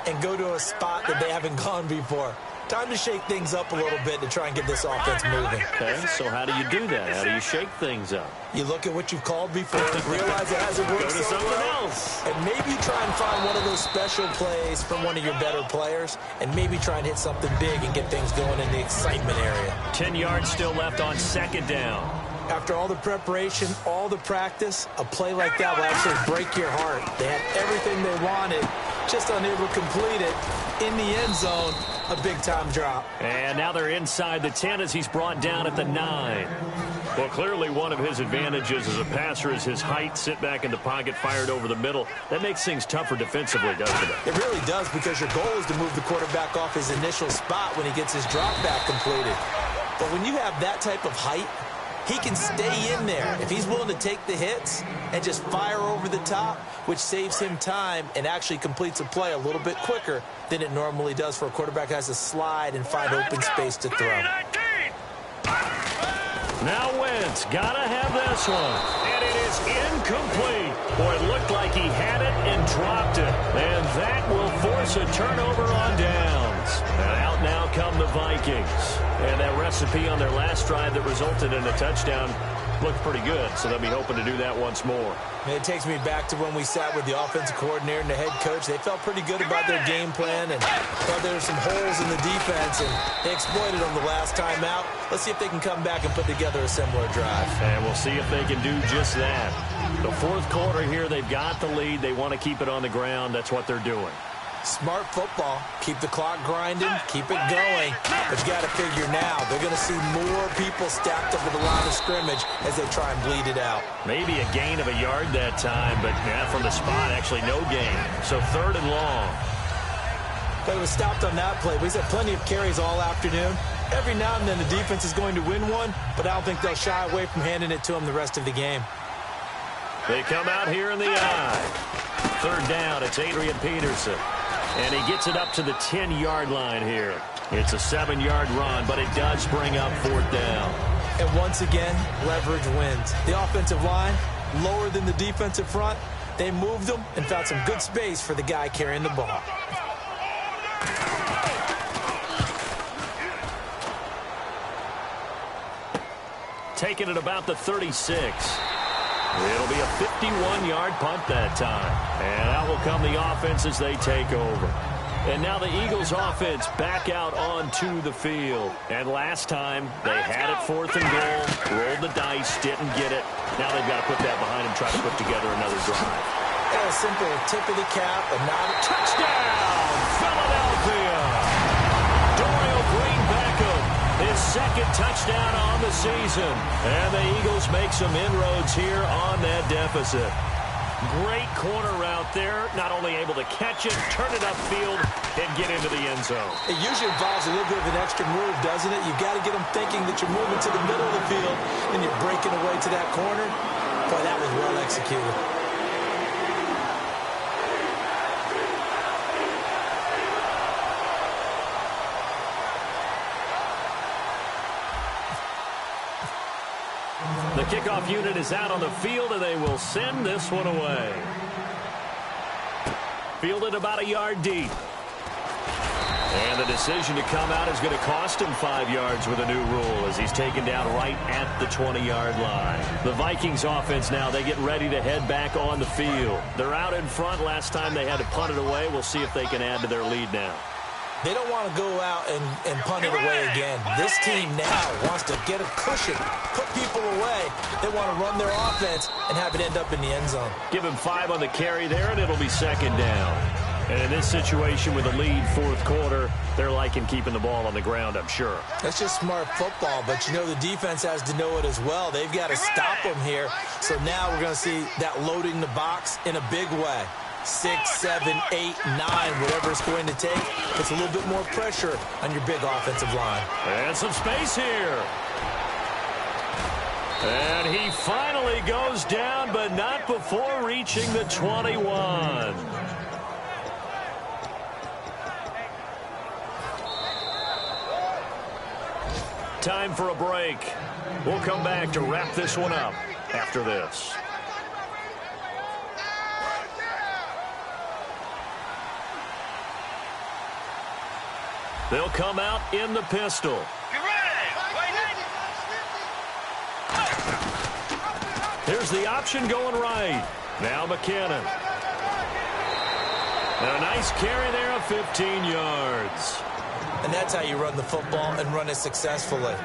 and go to a spot that they haven't gone before. Time to shake things up a little bit to try and get this offense moving. Okay, so how do you do that? How do you shake things up? You look at what you've called before, realize it hasn't worked Go to so something well, else. and maybe try and find one of those special plays from one of your better players, and maybe try and hit something big and get things going in the excitement area. 10 yards still left on 2nd down. After all the preparation, all the practice, a play like that will actually break your heart. They had everything they wanted, just unable to complete it. In the end zone, a big-time drop. And now they're inside the 10 as he's brought down at the 9. Well, clearly one of his advantages as a passer is his height. Sit back in the pocket, fired over the middle. That makes things tougher defensively, doesn't it? It really does, because your goal is to move the quarterback off his initial spot when he gets his drop back completed. But when you have that type of height, he can stay in there if he's willing to take the hits and just fire over the top, which saves him time and actually completes a play a little bit quicker than it normally does for a quarterback who has to slide and find open space to throw. Now Wentz, gotta have this one. And it is incomplete. Boy, it looked like he had it and dropped it. And that will force a turnover on downs. And out now come the Vikings. And that recipe on their last drive that resulted in a touchdown looked pretty good, so they'll be hoping to do that once more. And it takes me back to when we sat with the offensive coordinator and the head coach. They felt pretty good about their game plan and thought there were some holes in the defense, and they exploited them the last time out. Let's see if they can come back and put together a similar drive. And we'll see if they can do just that. The 4th quarter here, they've got the lead. They want to keep it on the ground. That's what they're doing. Smart football. Keep the clock grinding. Keep it going. But you got to figure now, they're going to see more people stacked up at the line of scrimmage as they try and bleed it out. Maybe a gain of a yard that time, but from the spot, actually no gain. So 3rd and long. But it was stopped on that play. He's had plenty of carries all afternoon. Every now and then the defense is going to win one, but I don't think they'll shy away from handing it to him the rest of the game. They come out here in the eye. 3rd down, it's Adrian Peterson. And he gets it up to the 10-yard line here. It's a 7-yard run, but it does bring up 4th down. And once again, leverage wins. The offensive line, lower than the defensive front. They moved them and found some good space for the guy carrying the ball. Taking it about the 36. It'll be a 51-yard punt that time. And out will come the offense as they take over. And now the Eagles offense back out onto the field. And last time, they had it 4th and goal, rolled the dice, didn't get it. Now they've got to put that behind them, try to put together another drive. A simple tip of the cap, a nod. Touchdown, Philadelphia! Dorial Green-Beckham, his 2nd touchdown on the season. And the Eagles make some inroads here on that deficit. Great corner route there. Not only able to catch it, turn it upfield, and get into the end zone. It usually involves a little bit of an extra move, doesn't it? You've got to get them thinking that you're moving to the middle of the field and you're breaking away to that corner. Boy, that was well executed. The kickoff unit is out on the field, and they will send this one away. Fielded about a yard deep. And the decision to come out is going to cost him 5 yards with a new rule as he's taken down right at the 20-yard line. The Vikings offense now, they get ready to head back on the field. They're out in front. Last time they had to punt it away. We'll see if they can add to their lead now. They don't want to go out and punt it away again. This team now wants to get a cushion, put people away. They want to run their offense and have it end up in the end zone. Give him 5 on the carry there, and it'll be second down. And in this situation with a lead fourth quarter, they're liking keeping the ball on the ground, I'm sure. That's just smart football, but you know the defense has to know it as well. They've got to stop them here. So now we're going to see that loading the box in a big way. 6, 7, 8, 9, whatever it's going to take. It's a little bit more pressure on your big offensive line. And some space here. And he finally goes down, but not before reaching the 21. Time for a break. We'll come back to wrap this one up after this. They'll come out in the pistol. Get ready. Here's the option going right. Now McKinnon. And a nice carry there of 15 yards. And that's how you run the football and run it successfully.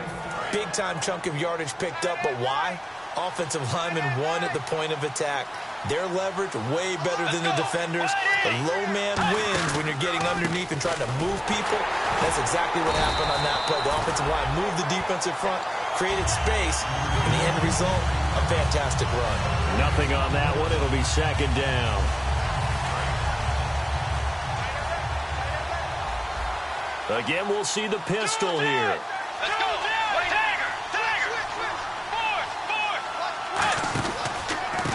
Big-time chunk of yardage picked up, but why? Offensive linemen won at the point of attack. Their leverage way better than the defenders. The low man wins when you're getting underneath and trying to move people. That's exactly what happened on that play. The offensive line moved the defensive front, created space, and the end result, a fantastic run. Nothing on that one. It'll be second down. Again, we'll see the pistol here. Let's go.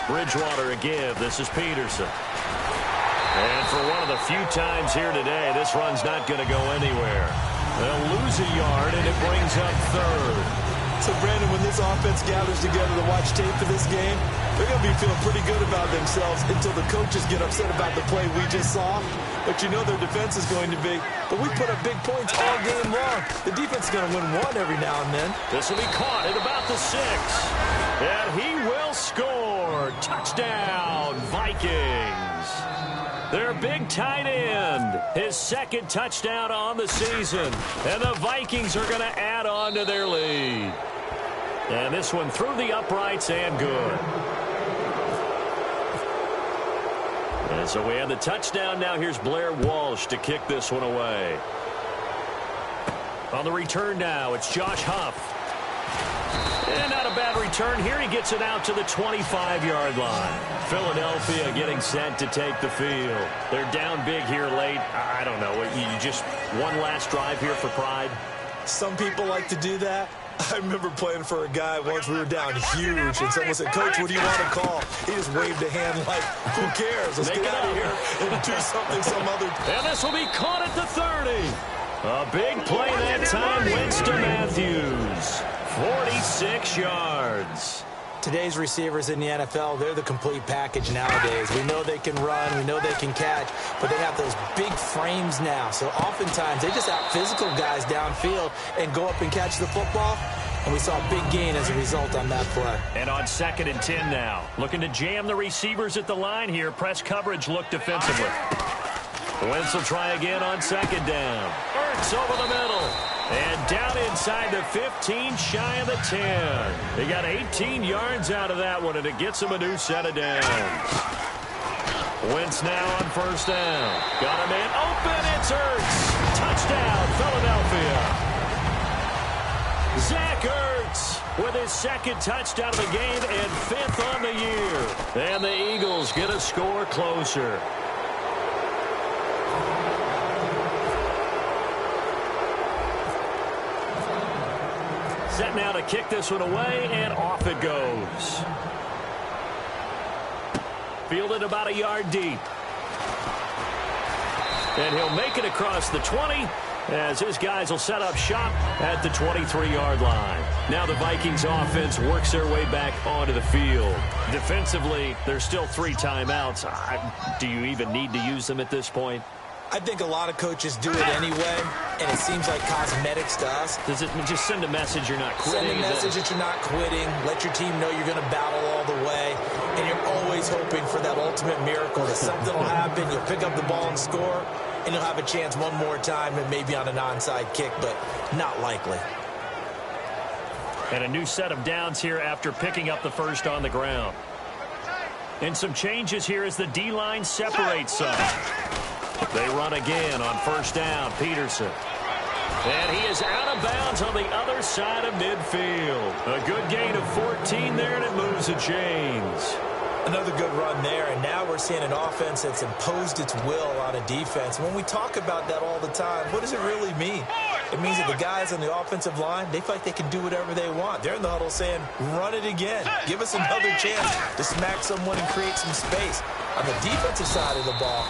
Bridgewater a give. This is Peterson. And for one of the few times here today, this run's not going to go anywhere. They'll lose a yard, and it brings up third. So, Brandon, when this offense gathers together to watch tape for this game, they're going to be feeling pretty good about themselves until the coaches get upset about the play we just saw. But you know their defense is going to be. But we put up big points all game long. The defense is going to win one every now and then. This will be caught at about the 6. And he will score. Touchdown, Vikings. Their big tight end, his second touchdown on the season. And the Vikings are going to add on to their lead. And this one through the uprights and good. And so we have the touchdown. Now here's Blair Walsh to kick this one away. On the return now, it's Josh Huff. And not a bad return here. He gets it out to the 25-yard line. Philadelphia getting set to take the field. They're down big here late. I don't know. You just one last drive here for pride? Some people like to do that. I remember playing for a guy once. We were down huge, and someone said, "Coach, what do you want to call?" He just waved a hand like, "Who cares? Let's get out of here and do something some other." And this will be caught at the 30. A big play that time. Winston Matthews. 46 yards. Today's receivers in the NFL, they're the complete package nowadays. We know they can run, we know they can catch, but they have those big frames now. So oftentimes they just out-physical guys downfield and go up and catch the football. And we saw a big gain as a result on that play. And on 2nd and 10 now. Looking to jam the receivers at the line here. Press coverage look defensively. Wentz will try again on 2nd down. Ertz over the middle. And down inside the 15, shy of the 10. They got 18 yards out of that one, and it gets them a new set of downs. Wentz now on 1st down. Got a man open. It's Ertz. Touchdown, Philadelphia. Zach Ertz with his 2nd touchdown of the game and 5th on the year. And the Eagles get a score closer. Set now to kick this one away, and off it goes. Fielded about a yard deep. And he'll make it across the 20 as his guys will set up shop at the 23-yard line. Now the Vikings offense works their way back onto the field. Defensively, there's still 3 timeouts. Do you even need to use them at this point? I think a lot of coaches do it anyway, and it seems like cosmetics to us. Does it just send a message you're not quitting? Send a message that you're not quitting. Let your team know you're going to battle all the way. And you're always hoping for that ultimate miracle, that something will happen, you'll pick up the ball and score. and he'll have a chance one more time and maybe on an onside kick, but not likely. And a new set of downs here after picking up the first on the ground. And some changes here as the D-line separates some. They run again on first down, Peterson. And he is out of bounds on the other side of midfield. A good gain of 14 there, and it moves the chains. Another good run there, and now we're seeing an offense that's imposed its will on a defense. When we talk about that all the time, what does it really mean? It means that the guys on the offensive line, they feel like they can do whatever they want. They're in the huddle saying, run it again. Give us another chance to smack someone and create some space. On the defensive side of the ball,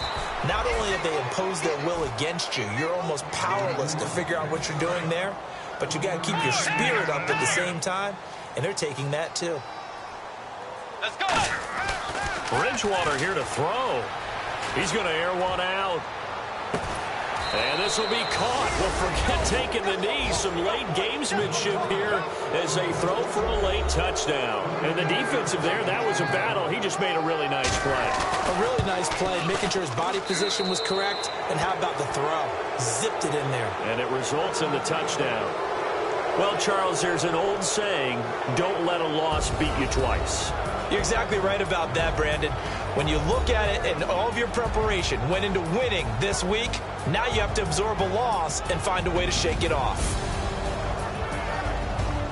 not only have they imposed their will against you, you're almost powerless to figure out what you're doing there, but you got to keep your spirit up at the same time, and they're taking that too. Let's go. Bridgewater here to throw. He's going to air one out. And this will be caught. Well, forget taking the knee. Some late gamesmanship here as they throw for a late touchdown. And the defensive there, that was a battle. He just made a really nice play. A really nice play, making sure his body position was correct. And how about the throw? Zipped it in there. And it results in the touchdown. Well, Charles, there's an old saying, don't let a loss beat you twice. You're exactly right about that, Brandon. When you look at it and all of your preparation went into winning this week, now you have to absorb a loss and find a way to shake it off.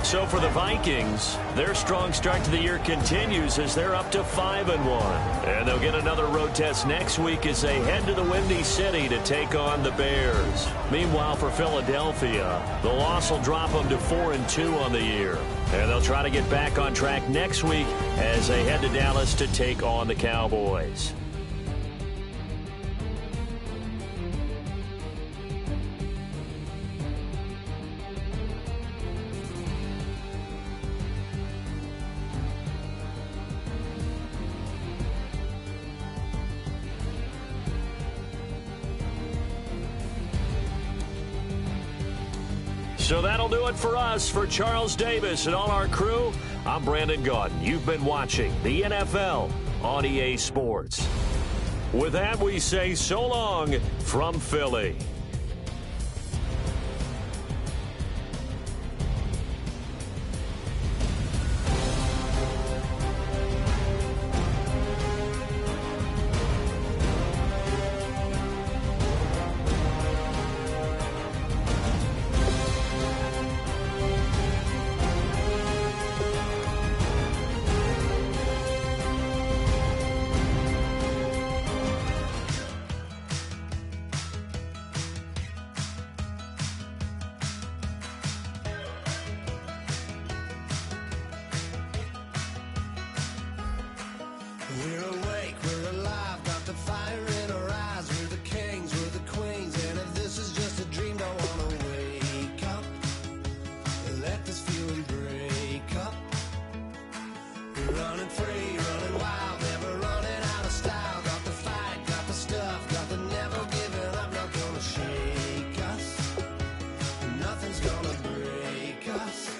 So for the Vikings, their strong start to the year continues as they're up to 5-1. And they'll get another road test next week as they head to the Windy City to take on the Bears. Meanwhile, for Philadelphia, the loss will drop them to 4-2 on the year. And they'll try to get back on track next week as they head to Dallas to take on the Cowboys. So that'll do it for us. For Charles Davis and all our crew, I'm Brandon Gaudin. You've been watching the NFL on EA Sports. With that, we say so long from Philly. We're awake, we're alive, got the fire in our eyes. We're the kings, we're the queens, and if this is just a dream, don't wanna wake up. Let this feeling break up. We're running free, running wild, never running out of style. Got the fight, got the stuff, got the never giving up. Not gonna shake us, nothing's gonna break us.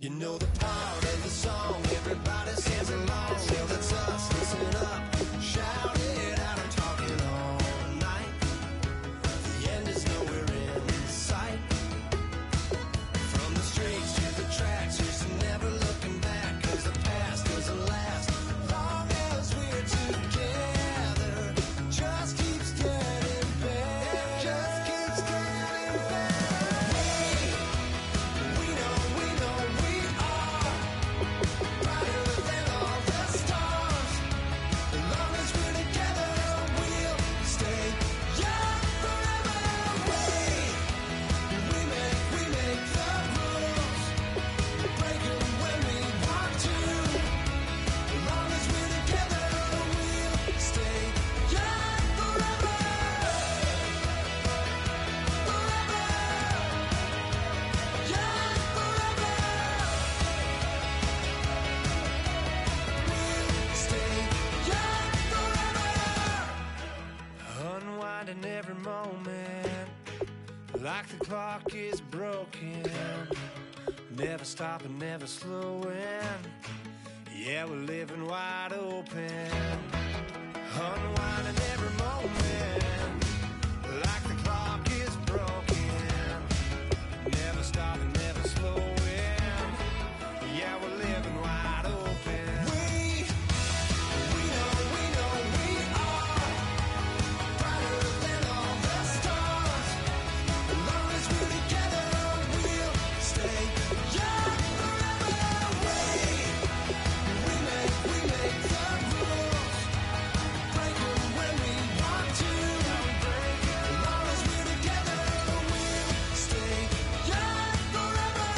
You know the part of the song, everybody sings along. Well, that's us, listen up, shout it out, I'm talking all night. The end is nowhere in sight. From the streets to the tracks, just never looking back, 'cause the past doesn't last. Long as we're together, just keeps getting better. Just keeps getting better. We know we are. clock is broken, never stopping, never slowing. Yeah, we're living wide open, unwinding every moment, like the clock is broken, never stopping, never slowing. Yeah, we're living wide open. We know we are brighter than all the stars. As long as we're together, we'll stay young forever. We make the rules, break them when we want to. As long as we're together, we'll stay young forever.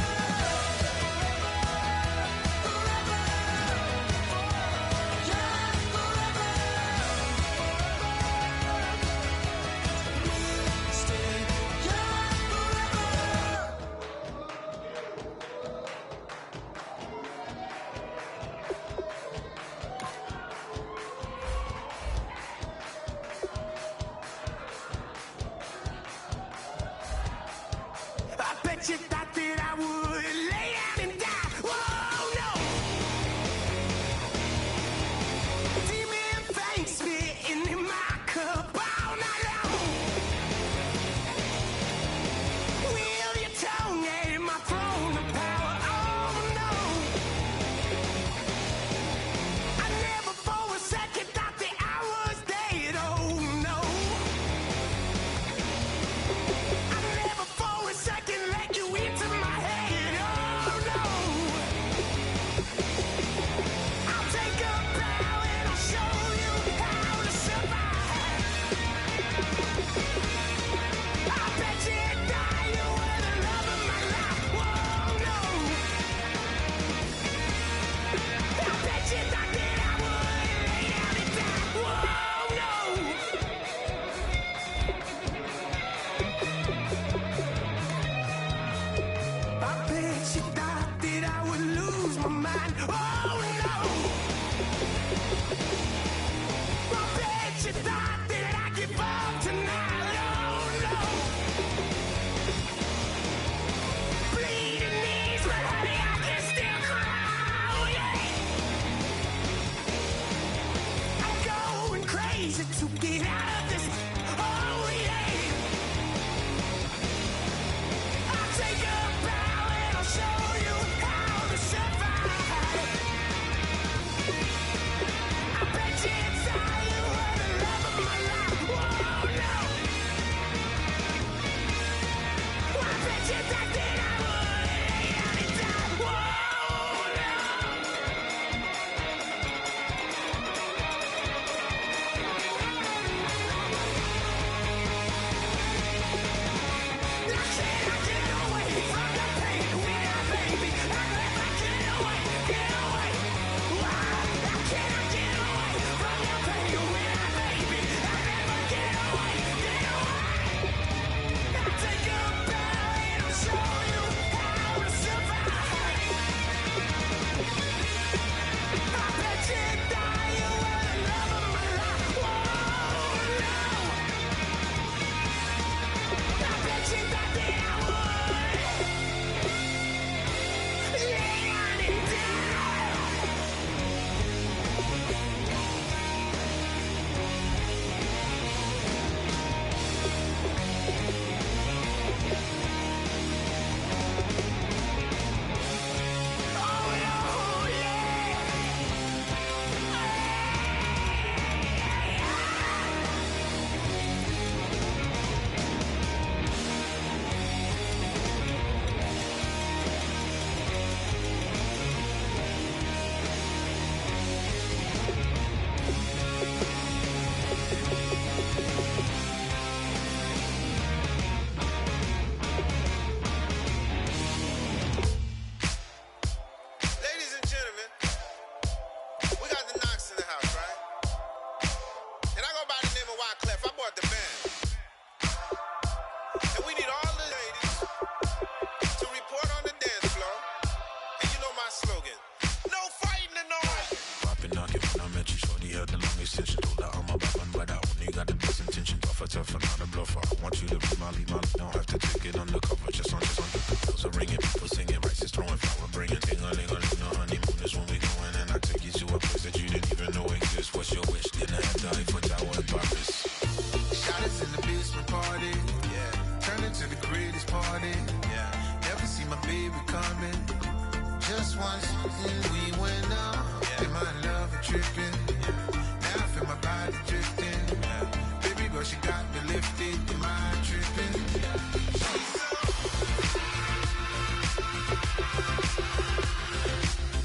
I bet you thought that I would lay out and die. Whoa, no. Demon fangs spitting in my cup all night long. Wheel your tongue at my throne of power. Oh, no. I never for a second thought that I was dead. Oh, no. I never for a second let you into my head. Oh, no. I'll take a bow and I'll show you how to survive. I bet you die, you were the love of my life. Whoa, no. I bet you thought that I would lay down and die. Whoa, no. I bet you thought that I would lose my mind. Oh, no. I bet you thought that I'd give up tonight. Oh, no. Bleeding knees, but honey, I can still cry. Oh, yeah. I'm going crazy to get out of this. Oh, yeah. I'll take a bow and I'll show you how to survive. I bet you die, you were the love of my life. Whoa, no. I bet you thought that I would lay down and die. Whoa, no. I tough and not a bluffer. I want you to be my lead, don't have to take it undercover. Just on get the bells are ringing, people singing, rice is throwing flower, bringing ting-a-ling-a-ling. The honeymoon is when we going, and I take you to a place that you didn't even know exists. What's your wish? Dinner at the Eiffel Tower in Paris. Shot us in the basement party, yeah. Turn into the greatest party, yeah. Never see my baby coming. Just once, we went up, yeah. And my love tripping, yeah. Now I feel my body drifting, yeah. Baby girl, she got me lifted, the mind tripping, yeah.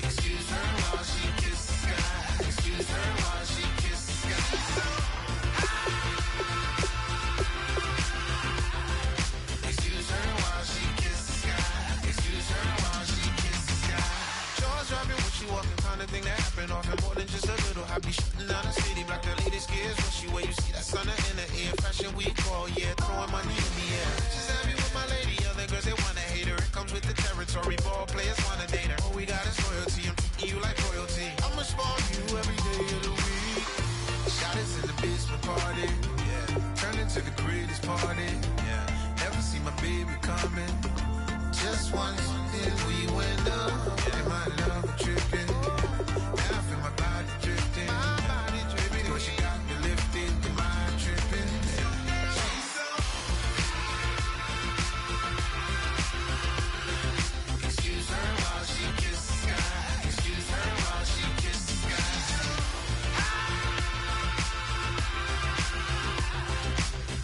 Excuse her while she kisses the sky. Excuse her while she kisses the sky. Excuse her while she kisses the sky. Excuse her while she kisses the sky. Jaws dropping when she walking, kind of thing that happen often. More than just a little happy shooting down the city. Black the latest gears when she way you see that sun in the air. Fashion week all yeah, throwing money in the air. She's happy with my lady, other girls they wanna hate her. It comes with the territory, ball players wanna date her. All we got is loyalty, I'm treating you like royalty. I'ma spoil you every day of the week. Shot us in the basement party, yeah. Turn into the greatest party, yeah. Never see my baby coming. Just once, then we went up, yeah. And my love tripping. Now I feel my body drifting. My body dripping. Girl, she got me lifted, the mind tripping. Excuse her while she kisses the sky. Excuse her while she kisses the sky.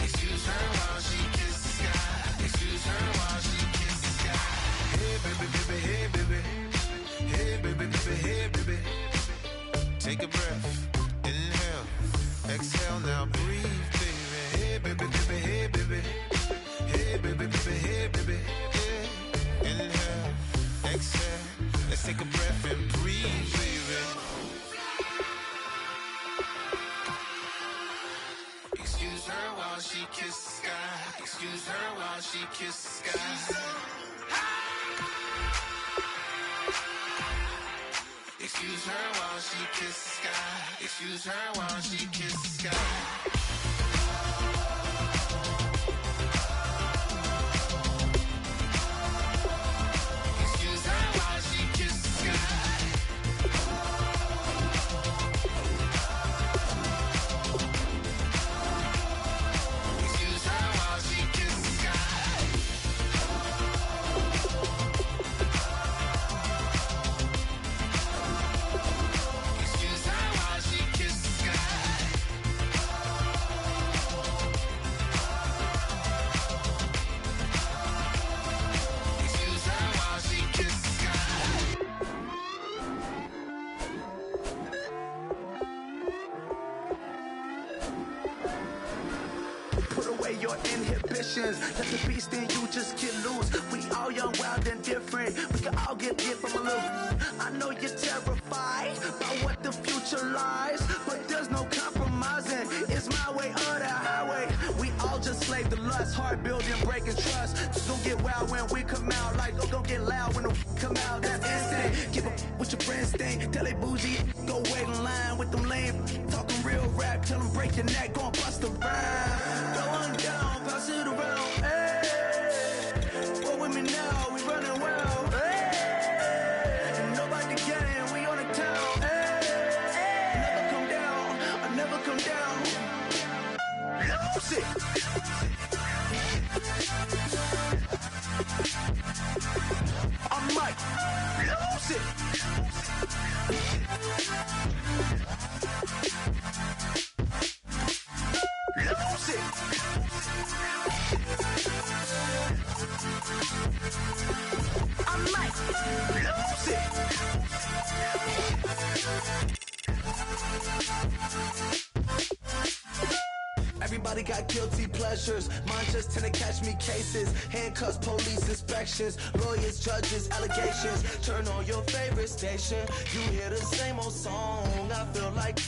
Excuse her while she kisses the sky. Excuse her while she kisses the sky. Hey baby, baby, hey baby. Hey baby, baby, hey baby. Take a breath, inhale, exhale, now breathe, baby. Hey baby, baby, hey baby. Hey baby, baby, hey baby. Yeah. Inhale, exhale, let's take a breath and breathe, baby. Excuse her while she kisses the sky. Excuse her while she kisses the sky. Excuse her while she kisses the sky. Excuse her while she kisses the sky. Excuse her while she kisses the sky. Excuse her while she kisses the sky. Excuse her while she kisses the sky. Excuse her while she kisses the sky. Put away your inhibitions. Let the beast in you just get loose. We all young, wild, and different. We can all get from a little. I know you're terrified by what the future lies, but there's no compromising. It's my way or the highway. We all just slave to lust, heart building, breaking trust. Just don't get wild when we come out. Like, don't get loud when the come out. That's instant. Keep up with your friends, thing. Tell they bougie, go wait in line with them lame. Talking real rap, tell them break your neck, gon' bust a rhyme. Go on down, pass it around. Hey, go with me now, we running wild. Hey, and nobody getting, we on the town. Hey, never come down, I never come down. Lose it. I'm Mike, lose it. Lose it. I'm Mike, lose it. Everybody got guilty pleasures. Mine just tend to catch me cases. Handcuffs, police inspections, lawyers, judges, allegations. Turn on your favorite station. You hear the same old song. I feel like,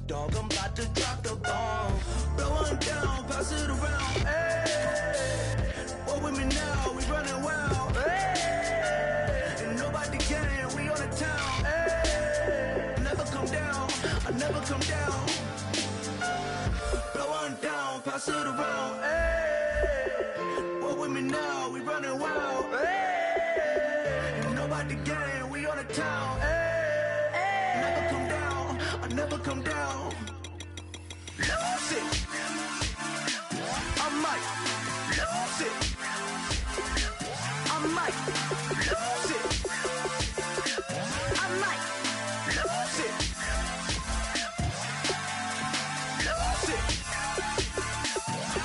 dog, I'm about to drop the bomb. Blow one down, pass it around. Hey, what with me now? We running wild. Hey, and nobody getting. We on the town. Hey, never come down. I never come down. Blow one down, pass it got the game, we on the town. Hey, never come down, I never come down. Lose it. I might lose it. I might lose it. I might lose it. Lose it.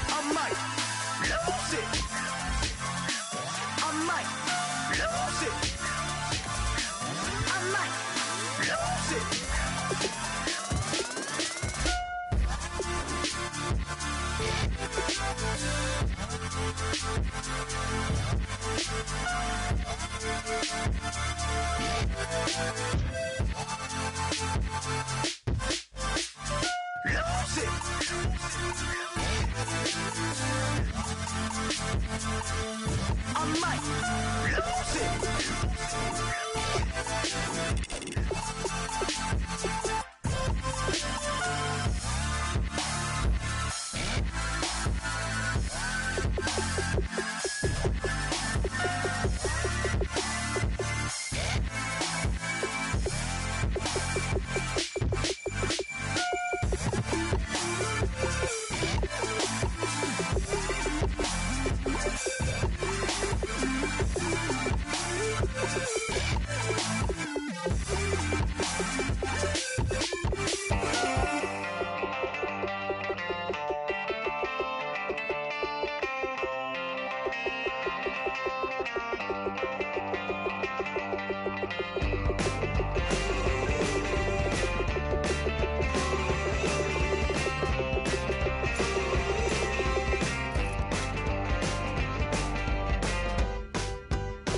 I might lose it. I might lose it. I might lose it. I might lose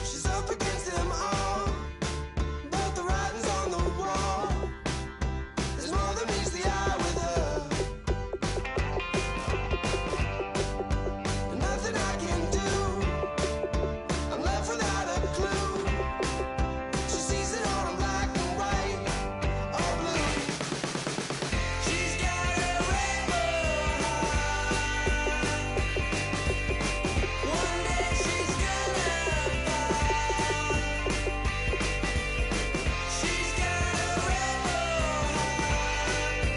She's up against them all, but the writing's on the wall. There's more than meets the eye with her, and nothing I can do. I'm left without a clue. She sees it all in black and white or blue. She's got a rebel heart. One day she's gonna fall. She's got a rebel heart.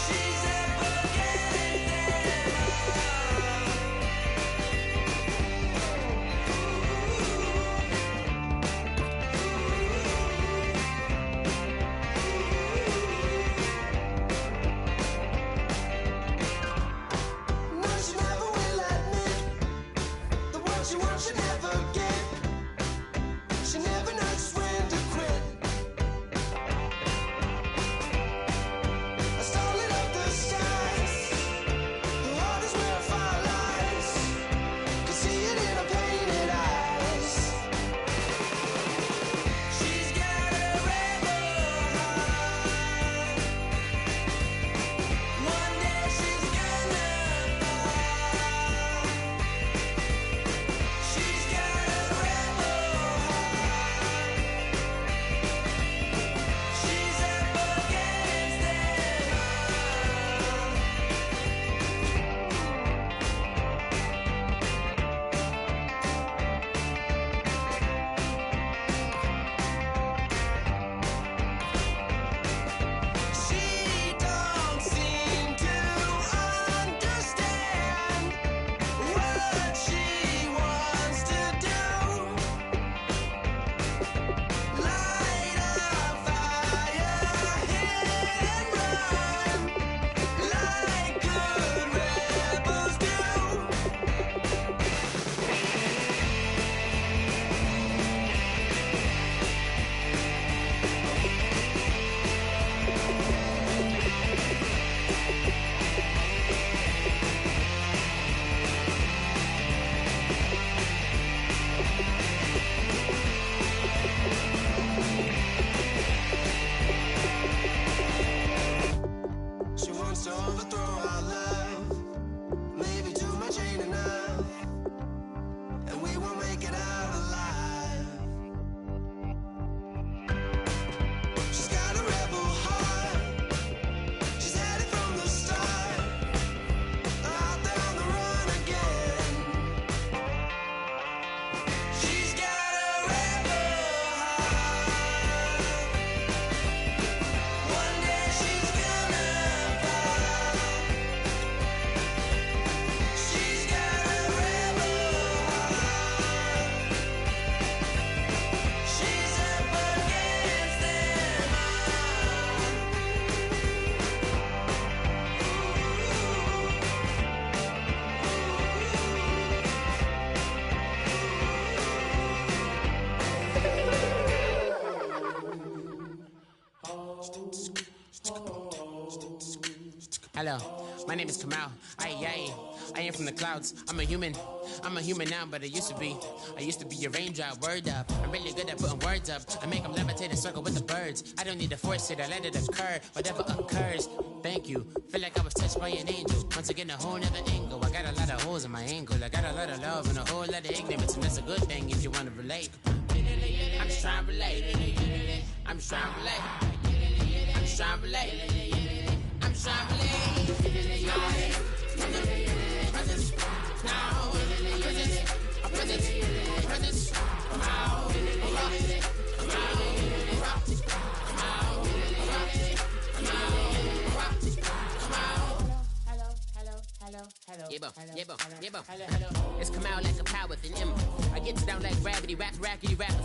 She's up against them all. No, she never will admit that what she wants she never get. She never knows when to quit. I started up the skies. Her heart is where fire lies. Can see it in her painted eyes. She's got a rebel heart. One day she's gonna fall. She's got a rebel heart. She's up against them all. She don't seem to understand what she wants to do. Light a fire, hit and run, like good rebels do. She wants to overthrow our love. Maybe too much ain't enough, and we won't make it out alive. She's got a rebel heart. She's had it from the start. Out there on the run again. She's got a Hello, my name is Kamal. I am from the clouds. I'm a human now, but I used to be a raindrop. Word up, I'm really good at putting words up. I make them levitate and circle with the birds. I don't need to force it, I let it occur. Whatever occurs, thank you. Feel like I was touched by an angel. Once again, a whole nother angle. I got a lot of holes in my angle. I got a lot of love and a whole lot of ignorance, and that's a good thing if you want to relate. I'm just trying to relate. I'm just trying to relate. I'm just trying to relate. I'm just trying to relate. Presence, now, presence, come out, It's come out like a power within him. I get down like gravity, rappers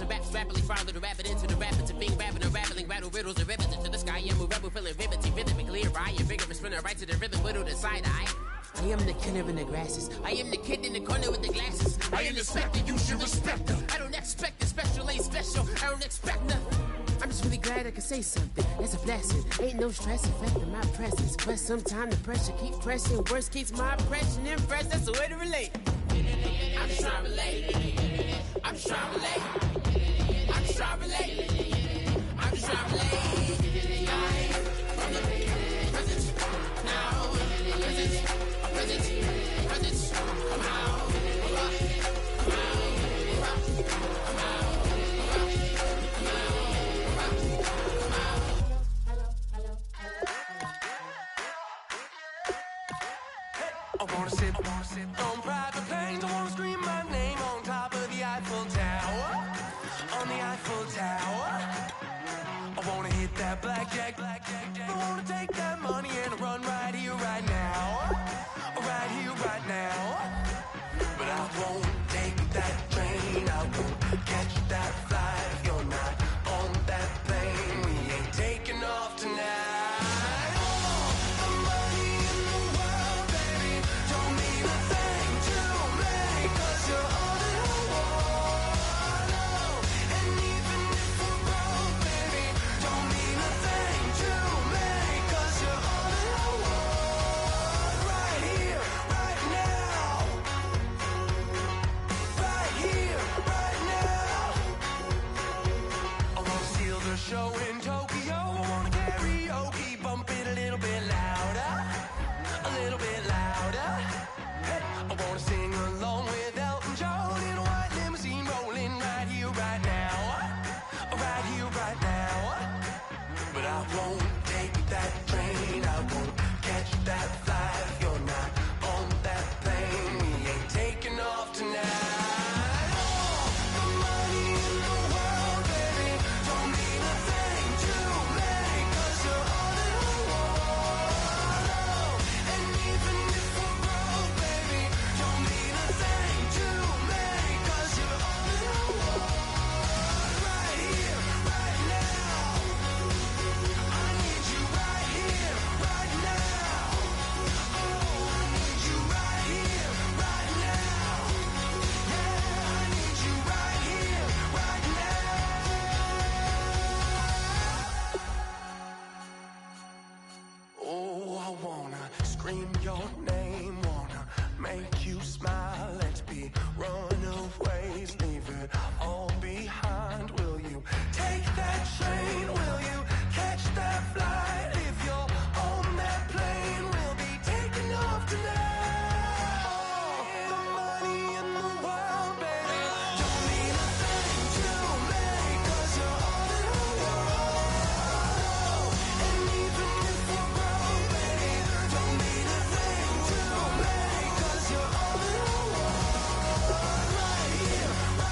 and raps rapidly follow the rapid into the rapids of being rapping and rattling, rattle riddles and rivets into the sky. I'm a rebel feeling rhythmically right and vigorous, spinning right to the rhythm, widow to side eye. I am the killer in the grasses. I am the kid in the corner with the glasses. I am the specter, you should respect them. I don't expect it, special ain't special. I don't expect nothing. I'm just really glad I can say something. It's a blessing. Ain't no stress affecting my presence. But sometimes the pressure keep pressing. Worst keeps my impression impressed. That's the way to relate. I'm just trying to relate. I'm just trying to relate. I'm just trying to relate. I'm just trying to relate. From the present, now, present, come out, come out. I wanna sit on private planes. I wanna scream my name on top of the Eiffel Tower. On the Eiffel Tower. I wanna hit that blackjack. I wanna take that money and run right here, right now. Right here, right now. But I won't take that train. I won't catch that flight. If you're not on that plane, we ain't taking off tonight. Show in Tokyo, I wanna karaoke, bump it a little bit louder, a little bit louder. Hey, I wanna sing along with Elton John in a white limousine, rolling right here, right now, right here, right now. But I won't take that train, I won't catch that flight. If you're not on that plane, we ain't taking off tonight. Your name, wanna make you smile. Let's be runaways, leave it all behind. Will you take that train? Will you catch that flight? If you're on that plane, we'll be taking off tonight. All the money in the world, baby, don't mean a thing to me, 'cause you're all in the world. And even if we're broke, baby, don't mean a thing to me, 'cause you're all in the world. Right here, right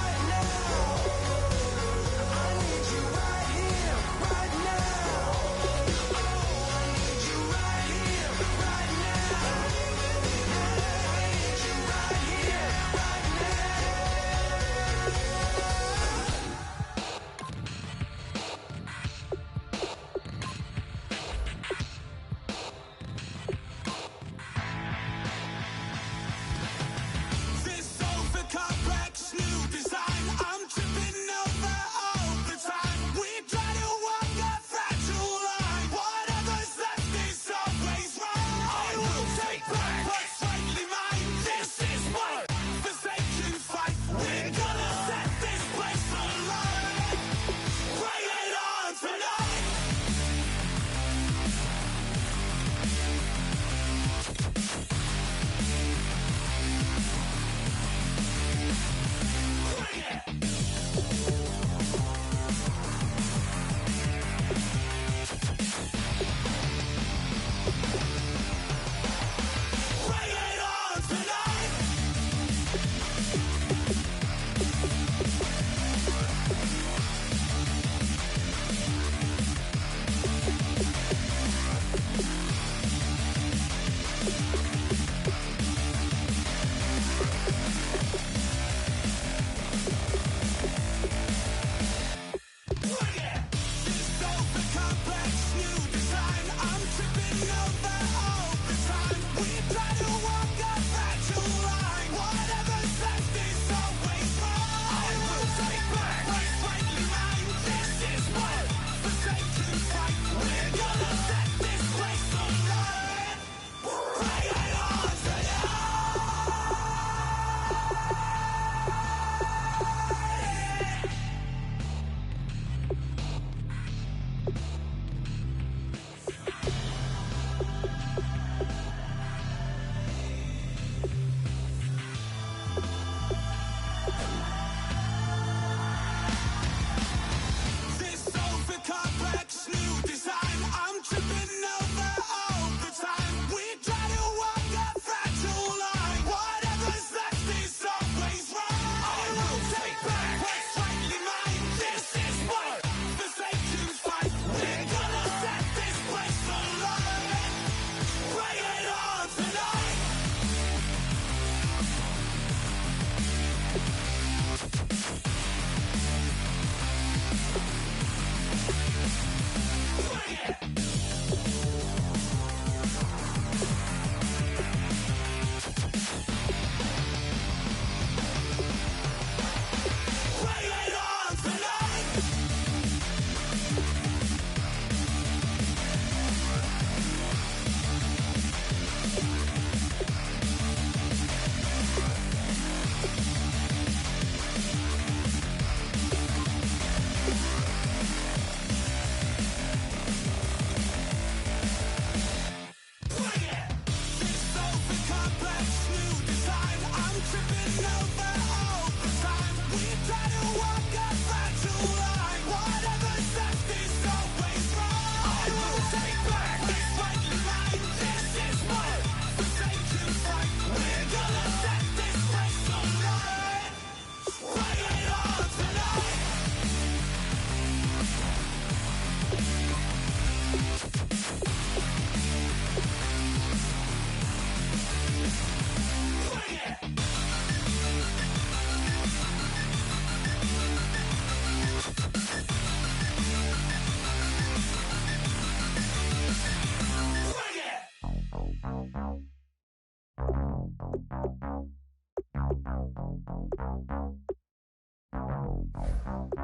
Mike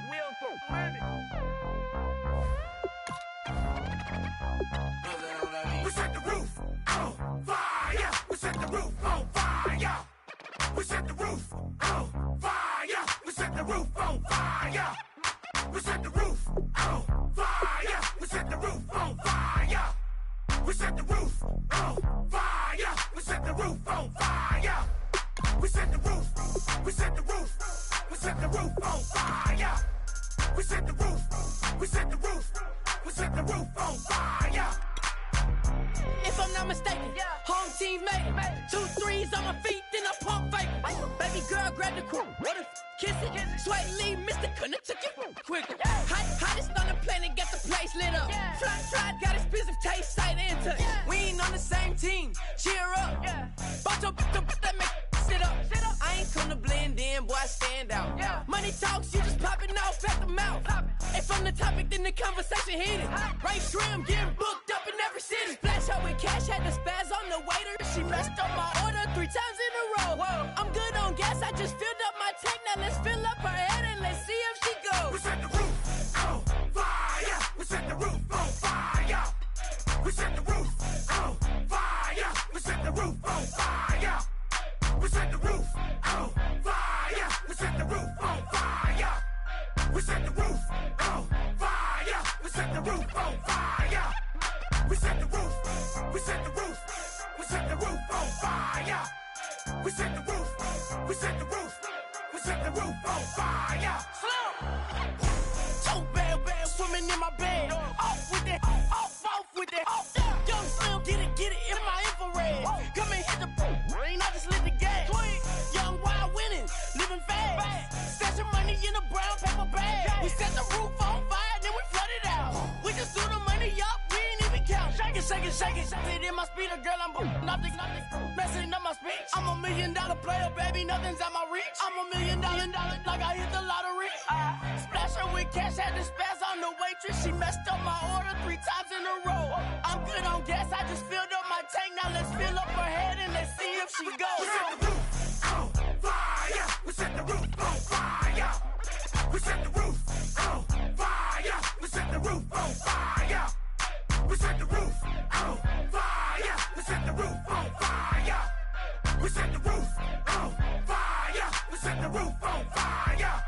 Will throw money. We set the roof on fire. We set the roof on fire. We set the roof on fire. We set the roof on fire. We set the roof on fire. We set the roof on fire. We set the roof on fire. We set the roof on fire. We set the roof. We set the roof. We set the roof on fire. We set the roof. We set the roof. We set the roof on fire. If I'm not mistaken, home team made it. 2 threes on my feet, then I pump fake. Baby girl, grab the crew. Kiss it. Sweat leave, Mr. Couldn't took it quicker. Hottest on the planet, got the place lit up. Fly, got expensive taste, sight and touch. We ain't on the same team. Cheer up. Bunch of that make sit up. I ain't come to blend in, boy, I stand out. Money talks, you just popping off at the mouth. If I'm the topic, then the conversation heated. Right shrimp, getting booked up in every city. Splash her with cash, had the spaz on the waiter. She messed up my order 3 times in a row. I'm good on gas, I just filled up my tank. Now let's fill up her head and let's see if she goes. We set the roof on fire. We set the roof on fire. We set the roof on fire. We set the roof on fire. We set the roof on fire. We set the roof on fire. We set the roof on fire. We set the roof on fire. We set the roof. We set the roof. We set the roof on fire. We set the roof. We set the roof. We set the roof on fire. So bad, swimming in my bed. Off with that, off with that. Young Slim, get it in my infrared. Come and hit the rain, I just lit the gas. Young wild winning, living fast. Stashing money in a brown paper bag. We set the roof on fire, then we flood it out. We just threw the money up, we ain't even count. Shake it. It in my speeder, girl, I'm nothing. Messing up my speech. I'm $1 million player, baby, nothing's out my reach. I'm $1 million, like I hit the lottery. Splash her with cash, had the spaz on the waitress. She messed up my order 3 times in a row. I'm good on gas, I just filled up my tank. Now let's fill up her head and let's see if she goes. We set the roof on fire. We set the roof on fire. We set the roof on fire. We set the roof on fire. We set the roof on fire. We set the roof on fire. We set the roof on fire. We set the roof on fire.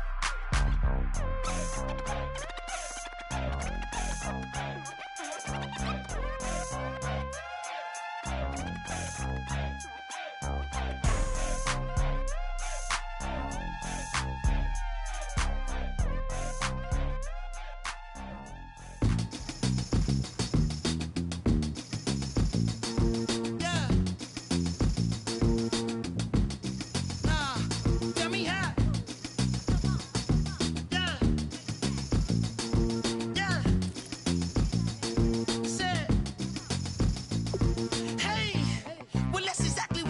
Well, that's exactly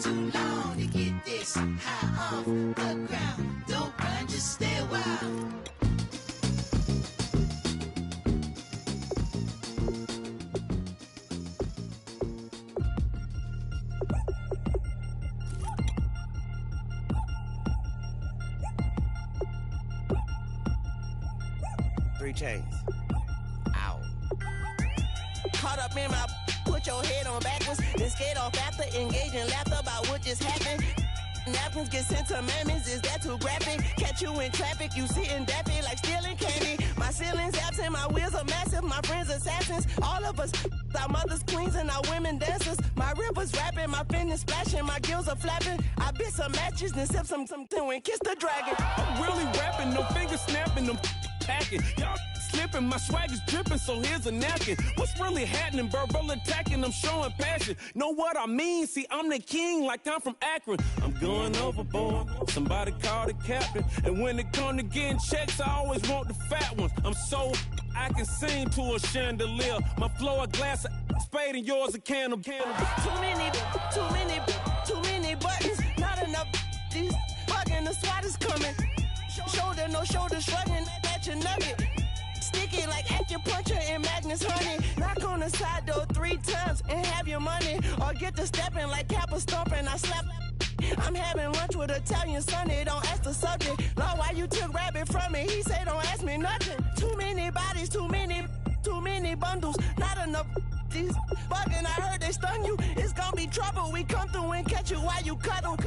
too long to get this high off the ground. Don't run, just stay a while. Chains. Ow. Caught up in my, put your head on backwards, then skate off after, engage in laughter about what just happened. Napkins get sent to mammies, is that too graphic? Catch you in traffic, you sitting daffy like stealing candy. My ceiling's absent, my wheels are massive, my friends assassins. All of us, our mothers queens and our women dancers. My rivers rapping, my fingers splashing, my gills are flapping. I bit some matches, then sip some and kiss the dragon. I'm really rapping, no fingers snapping, them packing. Y'all slipping, my swag is dripping, so here's a napkin. What's really happening? Verbal attacking, I'm showing passion. Know what I mean? See, I'm the king, like I'm from Akron. I'm going overboard. Somebody call the captain. And when it come to getting checks, I always want the fat ones. I'm so I can sing to a chandelier. My flow a glass of spade and yours a can of cannabis. Too many buttons. Not enough. These bugging, the SWAT is coming. Shoulder, no shoulder shrugging at your nugget. Sticky like acupuncture and Magnus honey. Knock on the side door 3 times and have your money. Or get to stepping like Kappa stomping. I slap. I'm having lunch with Italian Sonny. Don't ask the subject. Lord, why you took rabbit from me? He said don't ask me nothing. Too many bodies, too many bundles. Not enough. These bugging, I heard they stung you. It's gonna be trouble. We come through and catch you while you cuddle.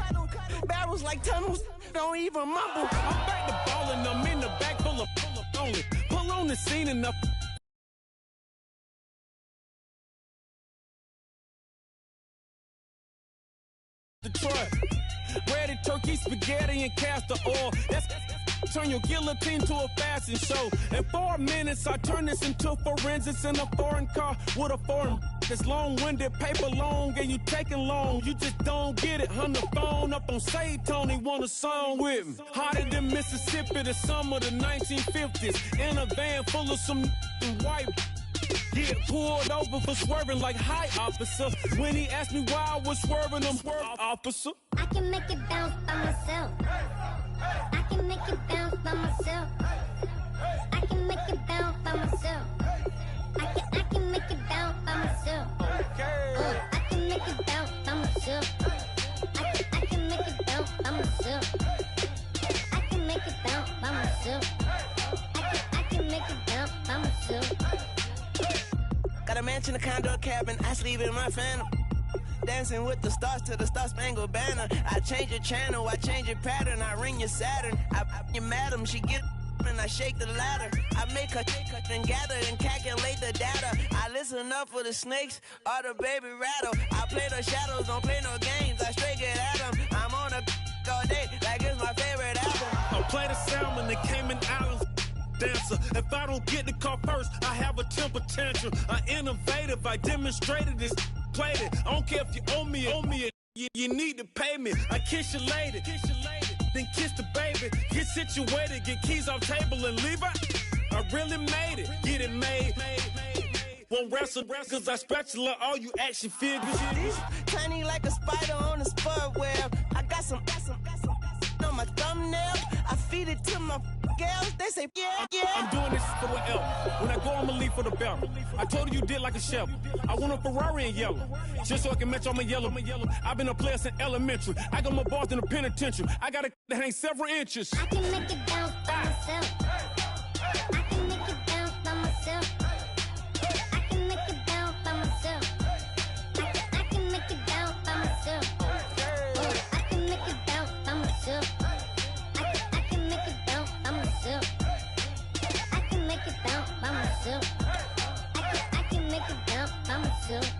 Barrels like tunnels. Don't even mumble. I'm back to ballin'. I'm in the back full of only. Pull on the scene enough. Detroit. Ready turkey, spaghetti, and castor oil. That's turn your guillotine to a fashion show. In 4 minutes, I turn this into forensics in a foreign car with a foreign. It's long-winded, paper long, and you taking long. You just don't get it. On the phone up on Say Tony, want a song with me. Hotter than Mississippi, the summer of the 1950s. In a van full of some white. Get pulled over for swerving like hi, officer. When he asked me why I was swerving, I'm officer. I can make it bounce by myself. I can make it bounce by myself. I can make it bounce by myself. I can make it bounce by myself. I can make it bounce by myself. I can make it bounce by myself. I can make it bounce by myself. I can make it bounce by myself. Got a mansion, a condo, a cabin. I sleep in my phantom. Dancing with the stars to the Star-Spangled Banner. I change your channel, I change your pattern. I ring your Saturn. I your madam, she get and I shake the ladder. I make her and gather and calculate the data. I listen up for the snakes or the baby rattle. I play the shadows, don't play no games. I straight get at them. I'm on a all day like it's my favorite album. I play the salmon, the Cayman Islands. Dancer. If I don't get the car first, I have a temper tantrum. I innovative, I demonstrated this, played it. I don't care if you owe me it. You need to pay me. I kiss your lady, then kiss the baby. Get situated, get keys off table and leave her. I really made it, get it made. Won't wrestle, cause I spatula all you action figures. Tiny like a spider on a spud web. I got some on my thumbnail. I feed it to my girls. They say, yeah. I'm doing this for the L. When I go, I'ma leave for the belt. I told you did like a chef. I want a Ferrari in yellow, just so I can match all my yellow. I've been a player since elementary. I got my balls in the penitentiary. I got to hang several inches. I can make it bounce by myself. I can make it bounce by myself. I can make it bounce by myself. I can make it bounce by myself. I can make it bounce by myself. I can make it bounce by myself. I can make it bounce by myself. I can make it bounce by myself.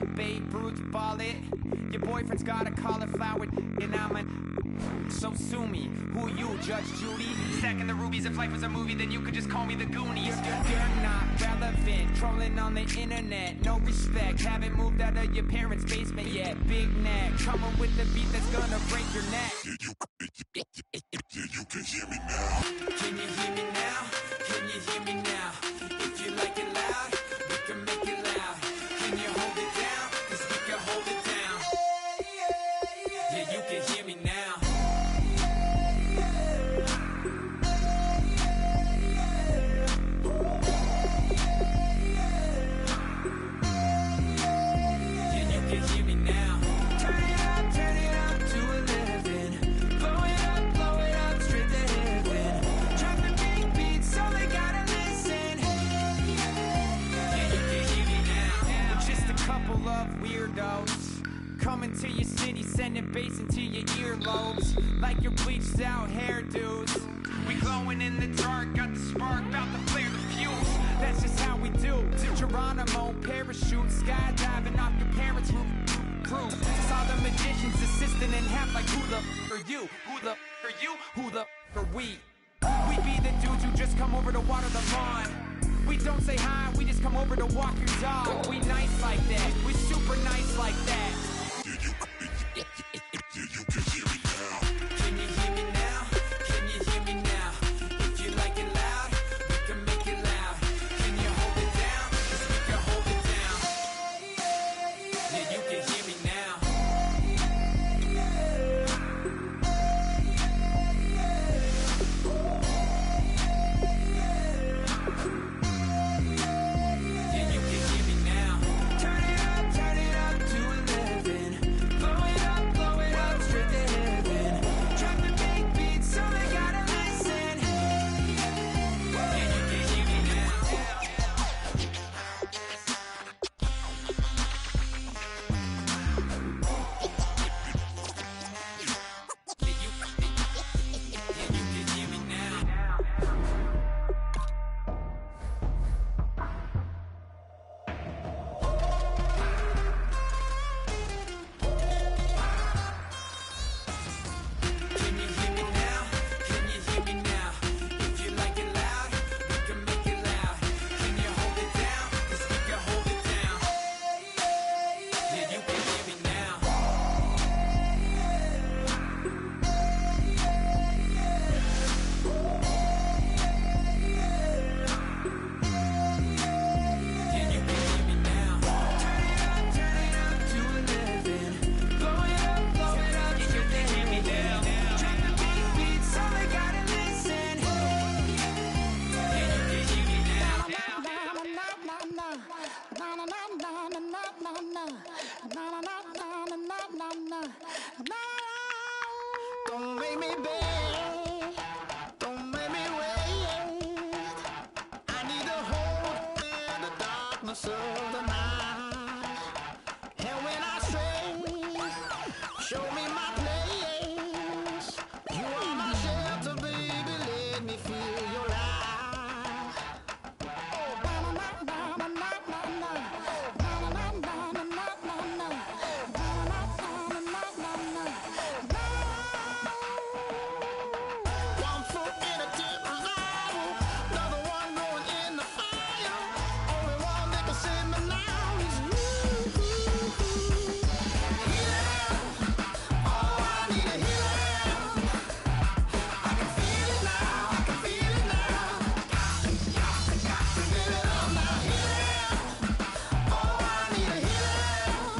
it. Babe Ruth ball it. Your boyfriend's got a cauliflower and I'm a... So sue me. Who you, Judge Judy? Stacking the rubies. If life was a movie, then you could just call me the Goonies. You're not relevant. Trolling on the internet. No respect. Haven't moved out of your parents' basement yet. Big neck. Coming with the beat that's gonna break your neck. You can hear me now. Can you hear me now? Can you hear me now? If you like it loud, we can make it loud. Can you hold it down? 'Cause we can hold it down. Yeah, you can hear me now. Yeah, you can hear me now. Turn it up to 11. Blow it up, straight to heaven. Drop the big beats, so they gotta listen. Yeah, you can hear me now. We're just a couple of weirdos coming to your city, sending bass into your earlobes like your bleached out hairdos. We glowing in the dark, got the spark, about to flare the fuse. That's just how we do. To Geronimo, parachute, skydiving off your parents' roof. Saw the magician's assistant in half like who the are you? Who the are you? Who the are we? We be the dudes who just come over to water the lawn. We don't say hi, we just come over to walk your dog. We nice like that, we super nice like that. You can hear me now. Can you hear me now? Can you hear me now? If you like it loud, we can make it loud. Can you hold it down? 'Cause we can hold it down. Yeah, you can hear me now. Yeah, you can hear me now. Turn it up to 11. Blow it up, straight to heaven. Drop the big beats, so they gotta listen. Yeah, you can hear me now. Yeah, you can hear me now. Can you hear me now? Can you hear me now? If you like it loud, we can make it loud. Can you hold it down? 'Cause we can hold it down. Yeah, you can hear me now. Yeah, you can hear me now. Turn it up to 11. Blow it up, straight to hear me now. Drop the big beats, so they gotta listen. Yeah, you can hear me Don't make me beg, don't make me wait. I need to hold in the darkness of the night. And when I stray, show me my place. You are my shelter, baby, let me feel your light. One foot in a deep revival, another one going in the fire. Only one that can save me now is you. Healing, oh, I need a healing. I can feel it now, I can feel it now. Got to feel it all now. Healing, oh, I need a healing.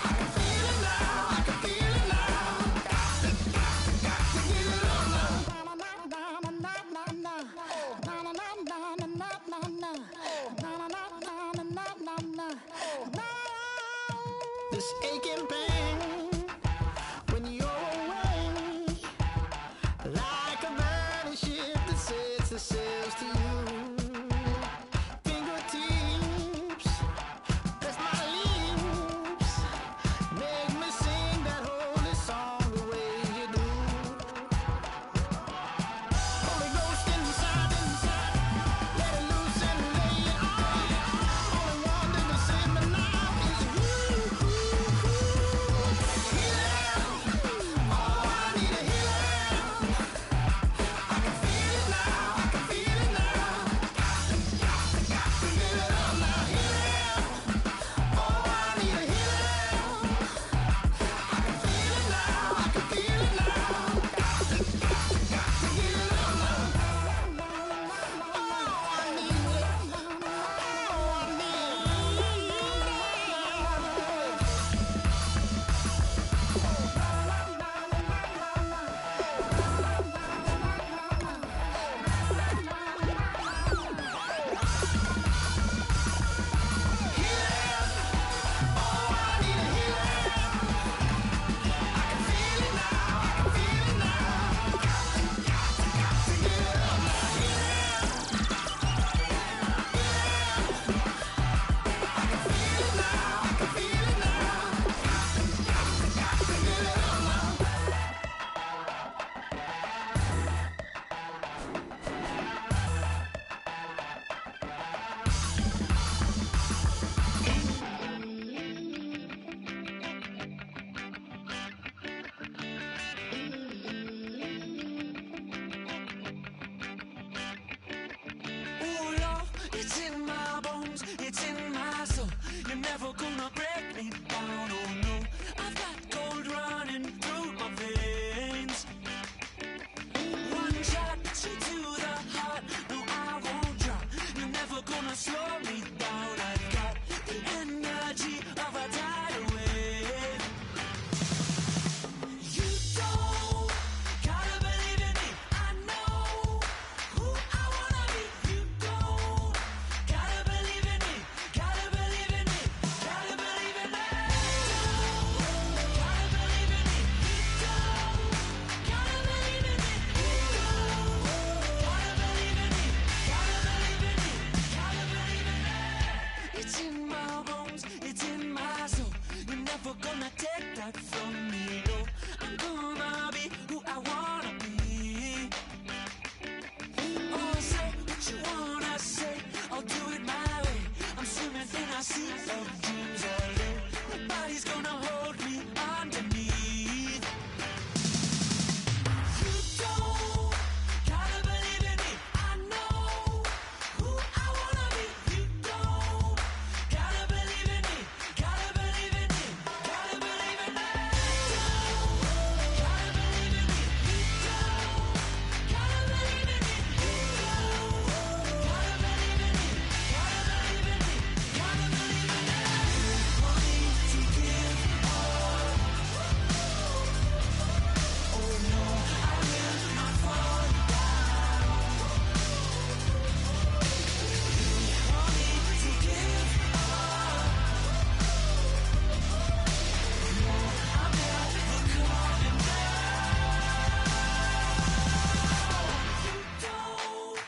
I can feel it now, I can feel it now. Got to get it all now. This aching pain when you're away, like a burning ship that sets the sails to you. Fingertips, press my lips, make me sing that holy song the way you do. Holy Ghost inside, let it loose and lay it on. Only one that can save me now conmigo. I'm gonna be who I wanna be. Oh, say what you wanna say, I'll do it my way. I'm swimming in a sea of dreams all day. Nobody's gonna hold me underneath. You don't gotta believe in me. I know who I wanna be. You don't gotta believe in me. Gotta believe in me. Gotta believe in me. Gotta believe in me. You don't gotta believe in me. You don't gotta believe in me. Gotta believe in me. Gotta believe in me. Want me to give up? Oh no, I will not fall down. You want me to give up? No, I'm never coming down. You don't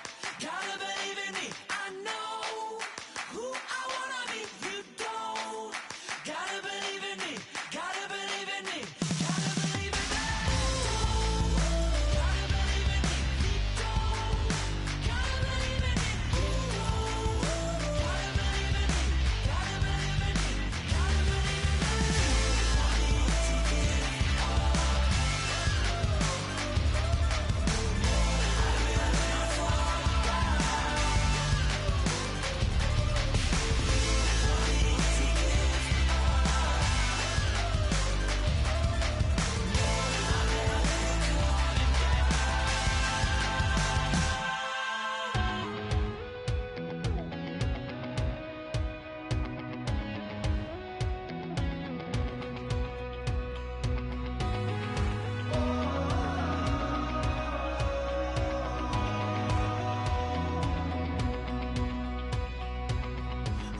gotta believe in me. I know who I wanna be. You don't gotta believe in me. Gotta believe in me. Gotta believe in me. Gotta believe in me. You don't gotta believe in me. You don't gotta believe in me. Gotta believe in me. Gotta believe in me. Want me to give up? I will not fall down. Want me to give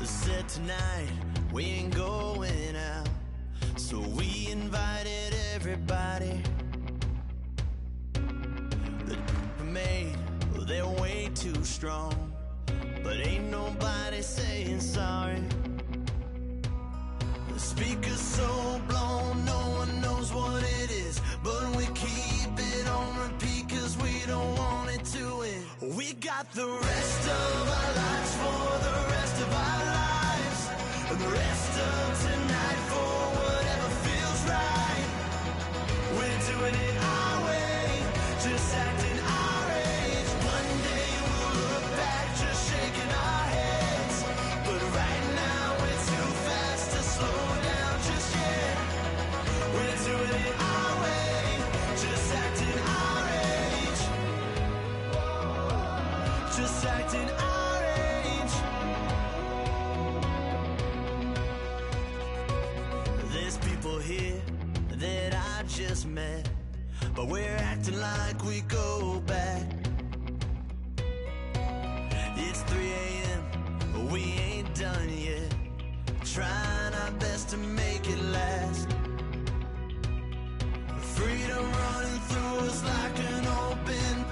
Said tonight we ain't going out, so we invited everybody. The we made, well, they're way too strong, but ain't nobody saying sorry. The speaker's so blown, no one knows what it is, but we keep it on repeat 'cause we don't want it to end. We got the rest of our lives for the rest of our lives, and the rest of tonight for whatever feels right. We're doing it our way, just acting our age. One day we'll look back, just shaking our heads, but right now we're too fast to slow down just yet. We're doing it our way, just acting our age. Just acting our age. There's people here that I just met, but we're acting like we go back. It's 3 a.m., but we ain't done yet, trying our best to make it last. Freedom running through us like an open.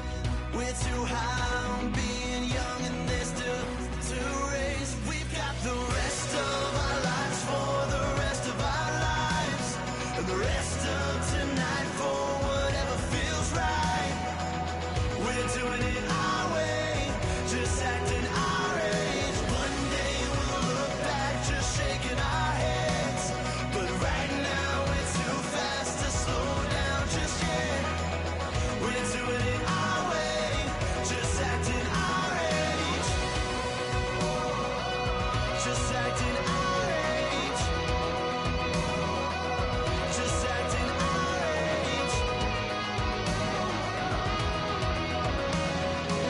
We're too high on being young and there's still to raise. We've got the rest of our lives for the rest of our lives, and the rest of tonight for whatever feels right. We're doing it our way, just acting our age. One day we'll look back, just shaking our heads, but right now we're too fast to slow down just yet. We're doing it our way, just acting our age. Just acting our age. Just acting our age.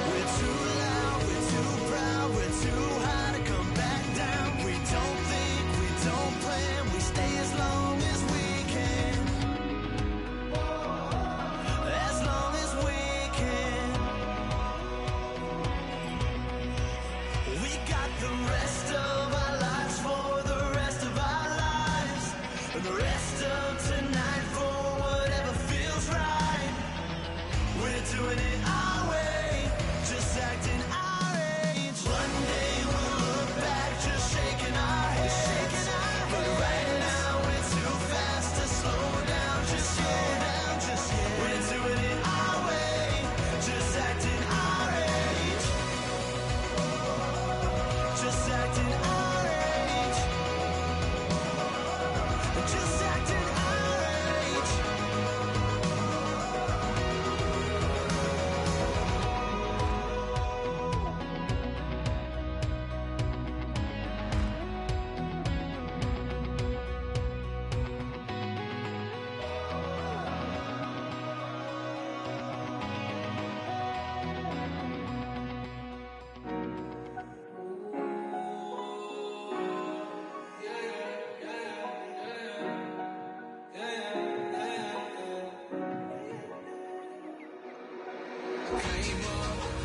We're too loud, we're too proud, we're too high to come back down. We don't think, we don't plan, we stay as long as we can. As long as we can. We got the rest of our lives for the rest of our lives, and the rest of tonight for whatever feels right. We're doing it our way, just acting our age. One day we'll look back, just shaking our heads, but right now we're too came up.